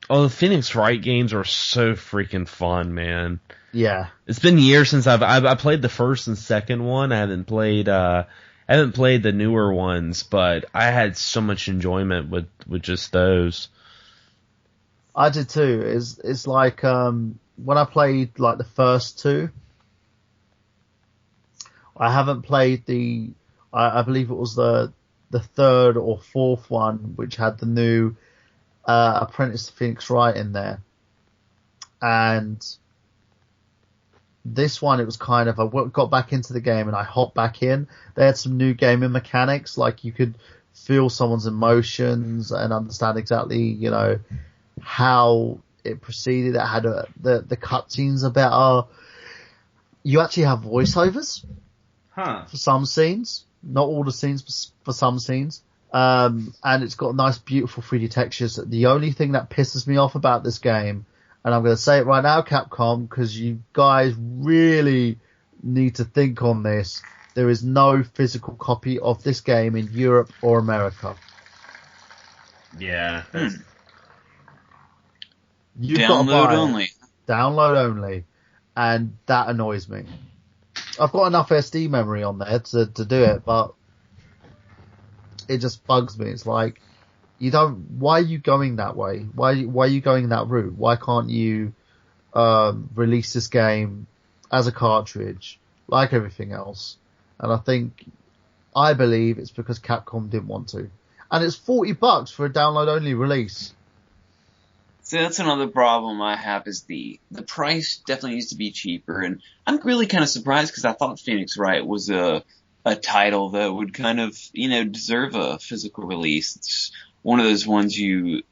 Speaker 1: Oh, the Phoenix Wright games are so freaking fun, man.
Speaker 3: Yeah.
Speaker 1: It's been years since I played the first and second one. I haven't played the newer ones, but I had so much enjoyment with just those.
Speaker 3: I did too. It's like when I played like the first two, I haven't played I believe it was the third or fourth one, which had the new Apprentice to Phoenix Wright in there. And this one, it was kind of, I got back into the game and I hopped back in. They had some new gaming mechanics, like you could feel someone's emotions and understand exactly, how it proceeded. It had the cutscenes are better. You actually have voiceovers for some scenes, not all the scenes, for some scenes. And it's got nice, beautiful 3D textures. The only thing that pisses me off about this game, and I'm going to say it right now, Capcom, because you guys really need to think on this, there is no physical copy of this game in Europe or America.
Speaker 1: Yeah.
Speaker 3: You've
Speaker 2: Download only.
Speaker 3: Download only. And that annoys me. I've got enough SD memory on there to do it, but it just bugs me. It's like, why are you going that way? Why are you going that route? Why can't you release this game as a cartridge like everything else? And I believe it's because Capcom didn't want to. And it's $40 for a download only release.
Speaker 2: So that's another problem I have, is the price definitely needs to be cheaper. And I'm really kind of surprised because I thought Phoenix Wright was a title that would kind of, deserve a physical release. It's one of those ones you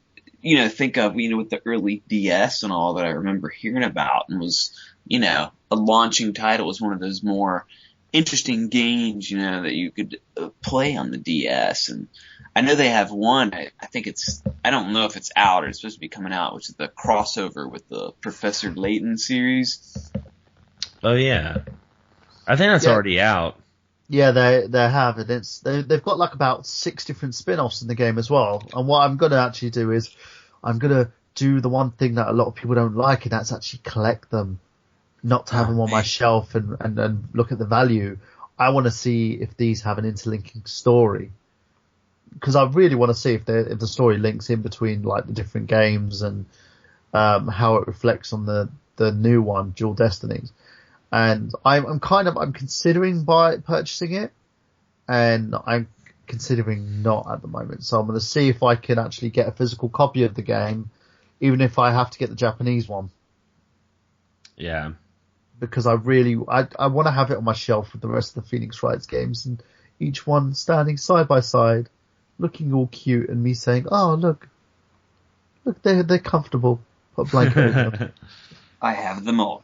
Speaker 2: think of, with the early DS and all that I remember hearing about, and was, a launching title. Was one of those more interesting games, that you could play on the DS. And I know they have one, I don't know if it's out or it's supposed to be coming out, which is the crossover with the Professor Layton series.
Speaker 1: Oh yeah. I think that's already out.
Speaker 3: Yeah, they have it. They've got like about 6 different spin-offs in the game as well. And what I'm going to actually do is I'm going to do the one thing that a lot of people don't like, and that's actually collect them, not to have them on my shelf and look at the value. I want to see if these have an interlinking story, because I really want to see if the story links in between like the different games and how it reflects on the new one, Dual Destinies. And I'm considering purchasing it, and I'm considering not at the moment. So I'm going to see if I can actually get a physical copy of the game, even if I have to get the Japanese one.
Speaker 1: Yeah.
Speaker 3: Because I want to have it on my shelf with the rest of the Phoenix Wright games, and each one standing side by side, looking all cute, and me saying, "Oh, look, they're comfortable." Put a blanket over them.
Speaker 2: I have them all.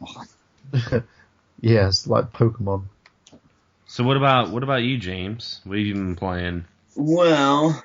Speaker 3: Yes, like Pokemon.
Speaker 1: So what about you, James? What have you been playing?
Speaker 2: Well,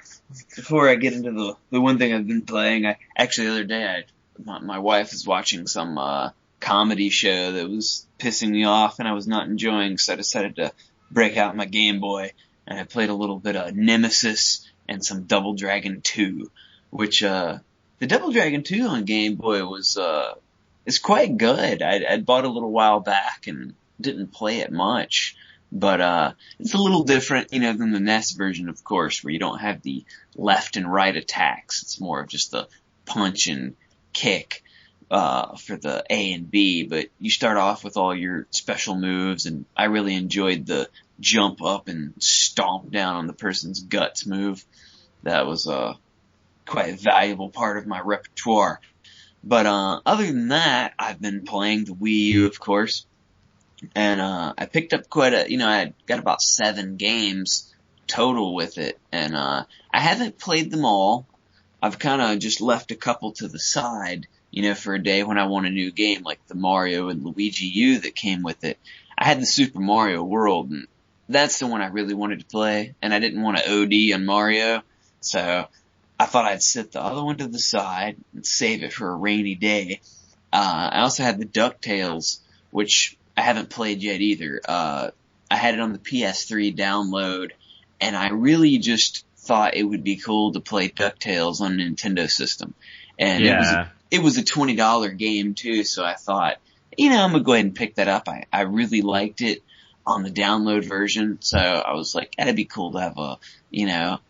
Speaker 2: before I get into the one thing I've been playing, the other day, my wife was watching some comedy show that was pissing me off and I was not enjoying, so I decided to break out my Game Boy, and I played a little bit of Nemesis and some Double Dragon 2, which the Double Dragon 2 on Game Boy is quite good. I'd bought a little while back and didn't play it much. But it's a little different, than the NES version, of course, where you don't have the left and right attacks. It's more of just the punch and kick for the A and B. But you start off with all your special moves, and I really enjoyed the jump up and stomp down on the person's guts move. That was quite a valuable part of my repertoire. But other than that, I've been playing the Wii U, of course. And I picked up I got about 7 games total with it, and I haven't played them all. I've kind of just left a couple to the side, for a day when I want a new game, like the Mario and Luigi U that came with it. I had the Super Mario World, and that's the one I really wanted to play, and I didn't want to OD on Mario, so I thought I'd set the other one to the side and save it for a rainy day. I also had the DuckTales, which I haven't played yet either. I had it on the PS3 download, and I really just thought it would be cool to play DuckTales on a Nintendo system. And it was a $20 game too, so I thought, I'm gonna go ahead and pick that up. I really liked it on the download version, so I was like, that'd be cool to have a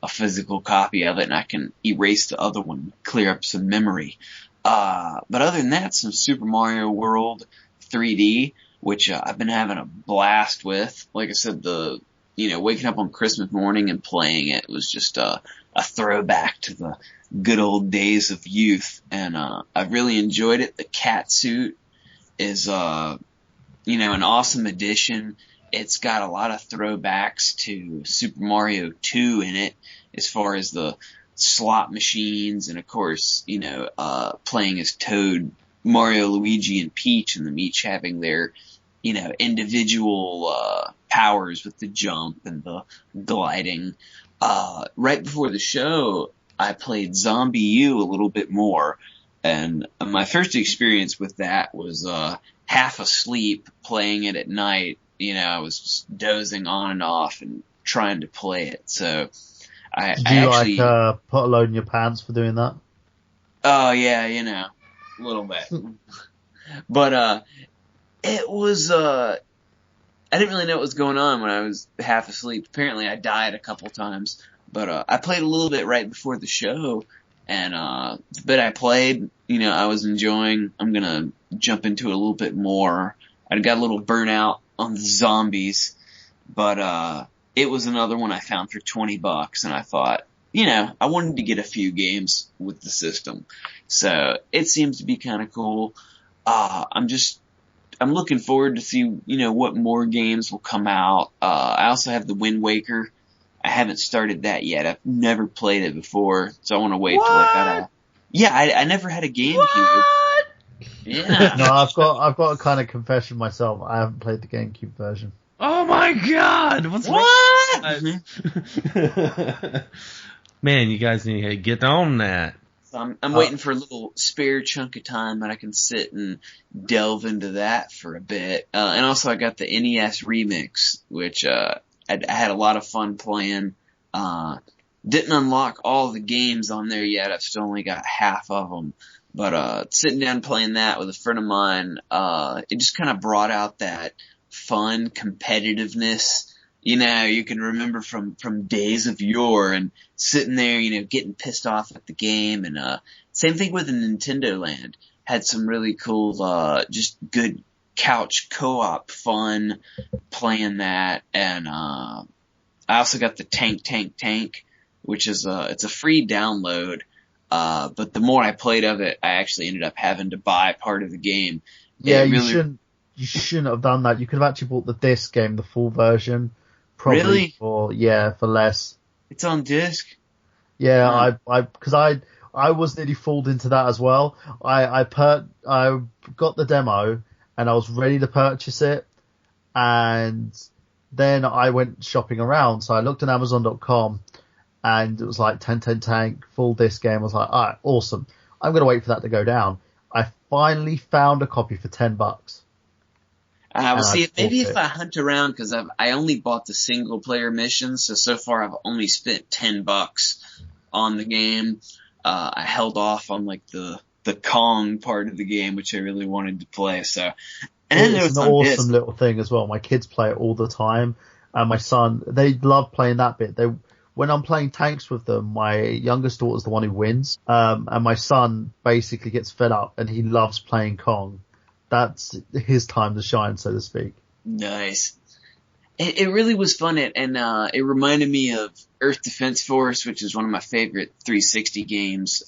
Speaker 2: physical copy of it, and I can erase the other one, clear up some memory. But other than that, some Super Mario World 3D, which I've been having a blast with. Like I said, waking up on Christmas morning and playing it was just a throwback to the good old days of youth, and I really enjoyed it. The cat suit is an awesome addition. It's got a lot of throwbacks to Super Mario 2 in it, as far as the slot machines, and of course, playing as Toad, Mario, Luigi, and Peach, and them each having their individual powers with the jump and the gliding. Right before the show, I played Zombie U a little bit more, and my first experience with that was half asleep playing it at night. I was just dozing on and off and trying to play it. So
Speaker 3: Did you put a load in your pants for doing that?
Speaker 2: Oh yeah, a little bit. But it was I didn't really know what was going on when I was half asleep. Apparently I died a couple times, but I played a little bit right before the show, and the bit I played, I was enjoying. I'm gonna jump into it a little bit more. I got a little burnout on the zombies, but it was another one I found for $20, and I thought, I wanted to get a few games with the system, so it seems to be kind of cool. I'm looking forward to see, what more games will come out. I also have the Wind Waker. I haven't started that yet. I've never played it before, so I want to wait till I got a... Yeah, I never had a GameCube.
Speaker 1: What?
Speaker 2: Yeah.
Speaker 3: No, I've got a kind of confession myself. I haven't played the GameCube version.
Speaker 1: Oh my God!
Speaker 2: What?
Speaker 1: Man, you guys need to get on that.
Speaker 2: So I'm waiting for a little spare chunk of time that I can sit and delve into that for a bit. And also I got the NES Remix, which I had a lot of fun playing. Didn't unlock all the games on there yet. I've still only got half of them. But sitting down playing that with a friend of mine, it just kind of brought out that fun competitiveness, you can remember from days of yore, and sitting there, getting pissed off at the game. And same thing with the Nintendo Land. Had some really cool, just good couch co-op fun playing that. And I also got the Tank, which is it's a free download. But the more I played of it, I actually ended up having to buy part of the game.
Speaker 3: Yeah, you shouldn't have done that. You could have actually bought the disc game, the full version, probably
Speaker 2: really?
Speaker 3: for less.
Speaker 2: It's on disc.
Speaker 3: Yeah, because I was nearly fooled into that as well. I got the demo and I was ready to purchase it, and then I went shopping around. So I looked at Amazon.com. And it was like 10 Tank, full disc game. I was like, alright, awesome. I'm going to wait for that to go down. I finally found a copy for $10.
Speaker 2: We'll see. Maybe if I hunt around, because I only bought the single player missions, so far I've only spent $10 on the game. I held off on like the Kong part of the game, which I really wanted to play. So, and
Speaker 3: it's an awesome little thing as well. My kids play it all the time, and my son, they love playing that bit. When I'm playing tanks with them, my youngest daughter's the one who wins, and my son basically gets fed up and he loves playing Kong. That's his time to shine, so to speak.
Speaker 2: Nice. It really was fun, and it reminded me of Earth Defense Force, which is one of my favorite 360 games.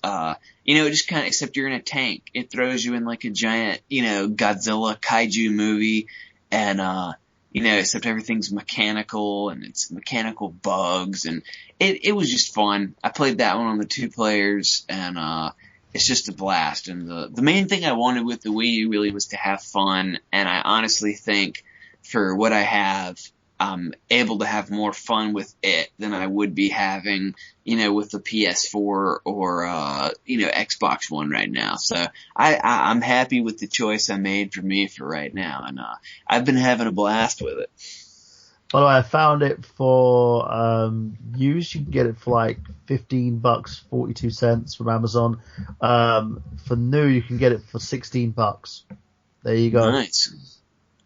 Speaker 2: Just kind of, except you're in a tank. It throws you in like a giant, Godzilla kaiju movie, and except everything's mechanical and it's mechanical bugs, and it was just fun. I played that one on the 2 players, and it's just a blast. And the main thing I wanted with the Wii U really was to have fun, and I honestly think for what I have, I'm able to have more fun with it than I would be having, with the PS4 or, Xbox One right now. So I'm happy with the choice I made for me for right now. And, I've been having a blast with it.
Speaker 3: By the way, I found it for, used. You can get it for like $15, 42 cents from Amazon. For new, you can get it for $16. There you go.
Speaker 2: Nice.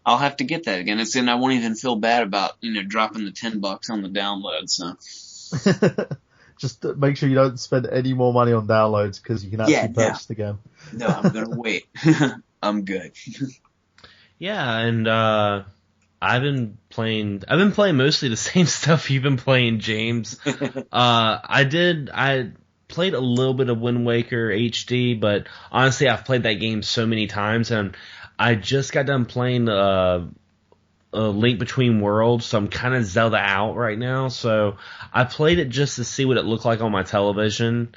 Speaker 2: I'll have to get that again. I won't even feel bad about, dropping the $10 on the download, so.
Speaker 3: Just make sure you don't spend any more money on downloads, because you can actually purchase the game.
Speaker 2: No, I'm gonna wait. I'm good.
Speaker 1: Yeah, and I've been playing mostly the same stuff you've been playing, James. I played a little bit of Wind Waker HD, but honestly, I've played that game so many times, and I just got done playing a Link Between Worlds, so I'm kind of Zelda out right now. So I played it just to see what it looked like on my television,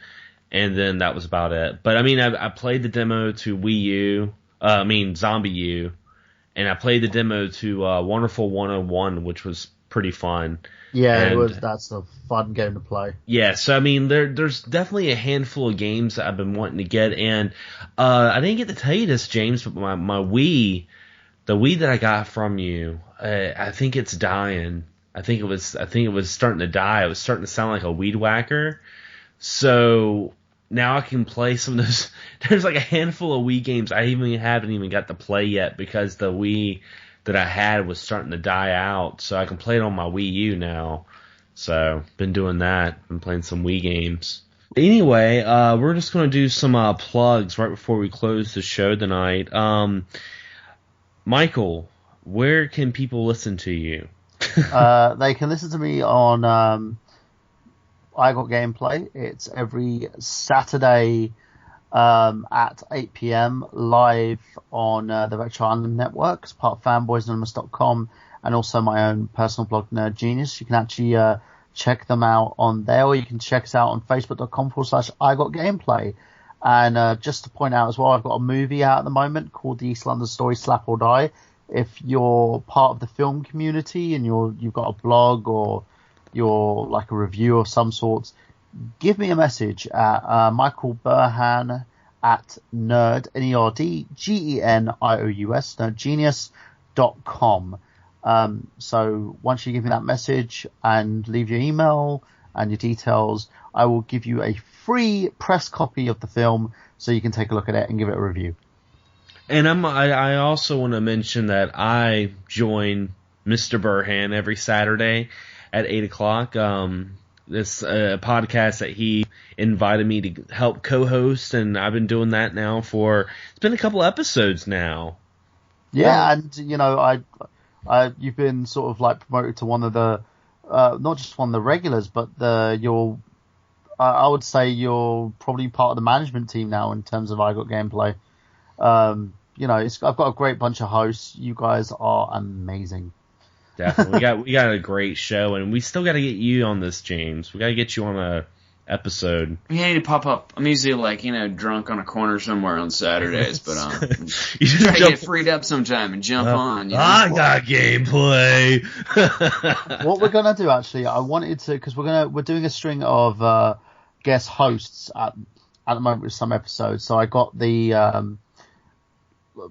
Speaker 1: and then that was about it. But I mean, I played the demo to Wii U, Zombie U, and I played the demo to Wonderful 101, which was pretty fun.
Speaker 3: Yeah, that's a fun game to play.
Speaker 1: Yeah, so I mean, there's definitely a handful of games that I've been wanting to get, and I didn't get to tell you this, James, but my Wii, the Wii that I got from you, I think it's dying. I think it was starting to die. It was starting to sound like a weed whacker. So now I can play some of those. There's like a handful of Wii games I haven't even got to play yet, because the Wii that I had was starting to die out, so I can play it on my Wii U now. So, been doing that. Been playing some Wii games. Anyway, we're just going to do some plugs right before we close the show tonight. Michael, where can people listen to you?
Speaker 3: They can listen to me on I Got Gameplay. It's every Saturday at 8 p.m. live on the Retro Island Network as part of fanboysanonymous.com, and also my own personal blog, Nerd Genius. You can actually check them out on there, or you can check us out on facebook.com/I Got Gameplay. And just to point out as well, I've got a movie out at the moment called The East London Story, Slap or Die. If you're part of the film community and you've got a blog or you're like a review of some sorts, give me a message at Michael Burhan at nerd, NERDGENIOUS, nerdgenius.com. So once you give me that message and leave your email and your details, I will give you a free press copy of the film so you can take a look at it and give it a review.
Speaker 1: And I also want to mention that I join Mr. Burhan every Saturday at 8 o'clock. This podcast that he invited me to help co-host, and I've been doing that now it's been a couple episodes now.
Speaker 3: Yeah, and you know, you've been sort of like promoted to one of the, not just one of the regulars, but I would say you're probably part of the management team now in terms of I Got Gameplay. You know, I've got a great bunch of hosts. You guys are amazing.
Speaker 1: Definitely, we got a great show, and we still got to get you on this, James. We got to get you on a episode.
Speaker 2: Yeah, I need to pop up. I'm usually like, drunk on a corner somewhere on Saturdays, but
Speaker 1: you
Speaker 2: try to get freed up sometime and jump on.
Speaker 1: I got gameplay.
Speaker 3: What we're gonna do, actually, I wanted to, because we're doing a string of guest hosts at the moment with some episodes. So I got the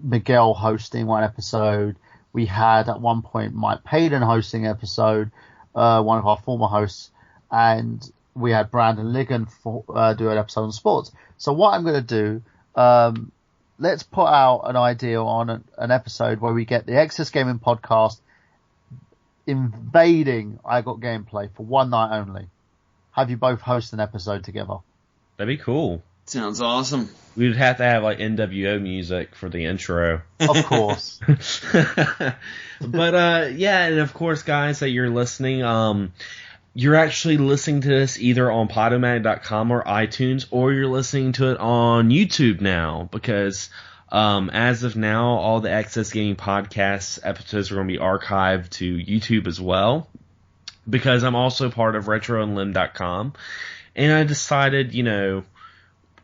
Speaker 3: Miguel hosting one episode. We had at one point Mike Payden hosting an episode, one of our former hosts, and we had Brandon Ligon do an episode on sports. So what I'm going to do, let's put out an idea on an episode where we get the Excess Gaming Podcast invading I Got Gameplay for one night only. Have you both host an episode together?
Speaker 1: That'd be cool.
Speaker 2: Sounds awesome.
Speaker 1: We would have to have like NWO music for the intro.
Speaker 3: Of course.
Speaker 1: But yeah, and of course, guys, that you're listening, you're actually listening to this either on Podomatic.com or iTunes, or you're listening to it on YouTube now, because as of now, all the Excess Gaming Podcast episodes are going to be archived to YouTube as well, because I'm also part of RetroOnLim.com, and I decided,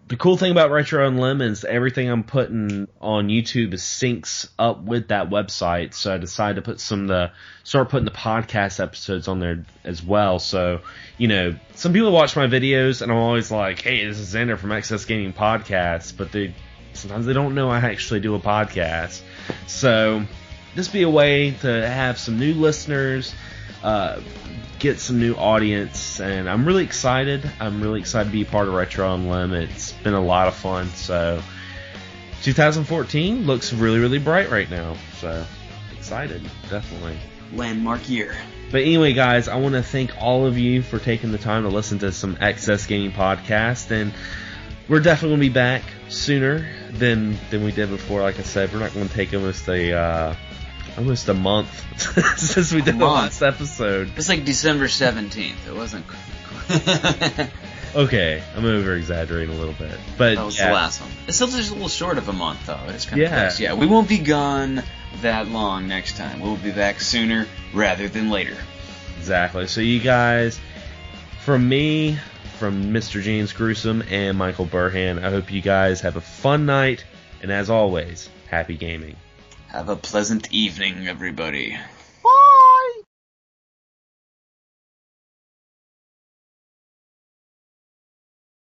Speaker 1: the cool thing about Retro on Lim is everything I'm putting on YouTube syncs up with that website. So I decided to start putting the podcast episodes on there as well. So, some people watch my videos and I'm always like, hey, this is Xander from Excess Gaming Podcast, but sometimes they don't know I actually do a podcast. So this be a way to have some new listeners, get some new audience, and I'm really excited. I'm really excited to be a part of Retro on Lim. It's been a lot of fun. So 2014 looks really, really bright right now. So excited, definitely.
Speaker 2: Landmark year.
Speaker 1: But anyway, guys, I want to thank all of you for taking the time to listen to some Excess Gaming Podcast, and we're definitely going to be back sooner than we did before. Like I said, we're not going to take almost a month since we did the last episode.
Speaker 2: It's like December 17th. It wasn't.
Speaker 1: Okay, I'm over-exaggerating a little bit. But
Speaker 2: that was the last one. It's still just a little short of a month, though. It's kind of close. Yeah, we won't be gone that long next time. We'll be back sooner rather than later.
Speaker 1: Exactly. So you guys, from me, from Mr. James Gruesome and Michael Burhan, I hope you guys have a fun night, and as always, happy gaming.
Speaker 2: Have a pleasant evening, everybody.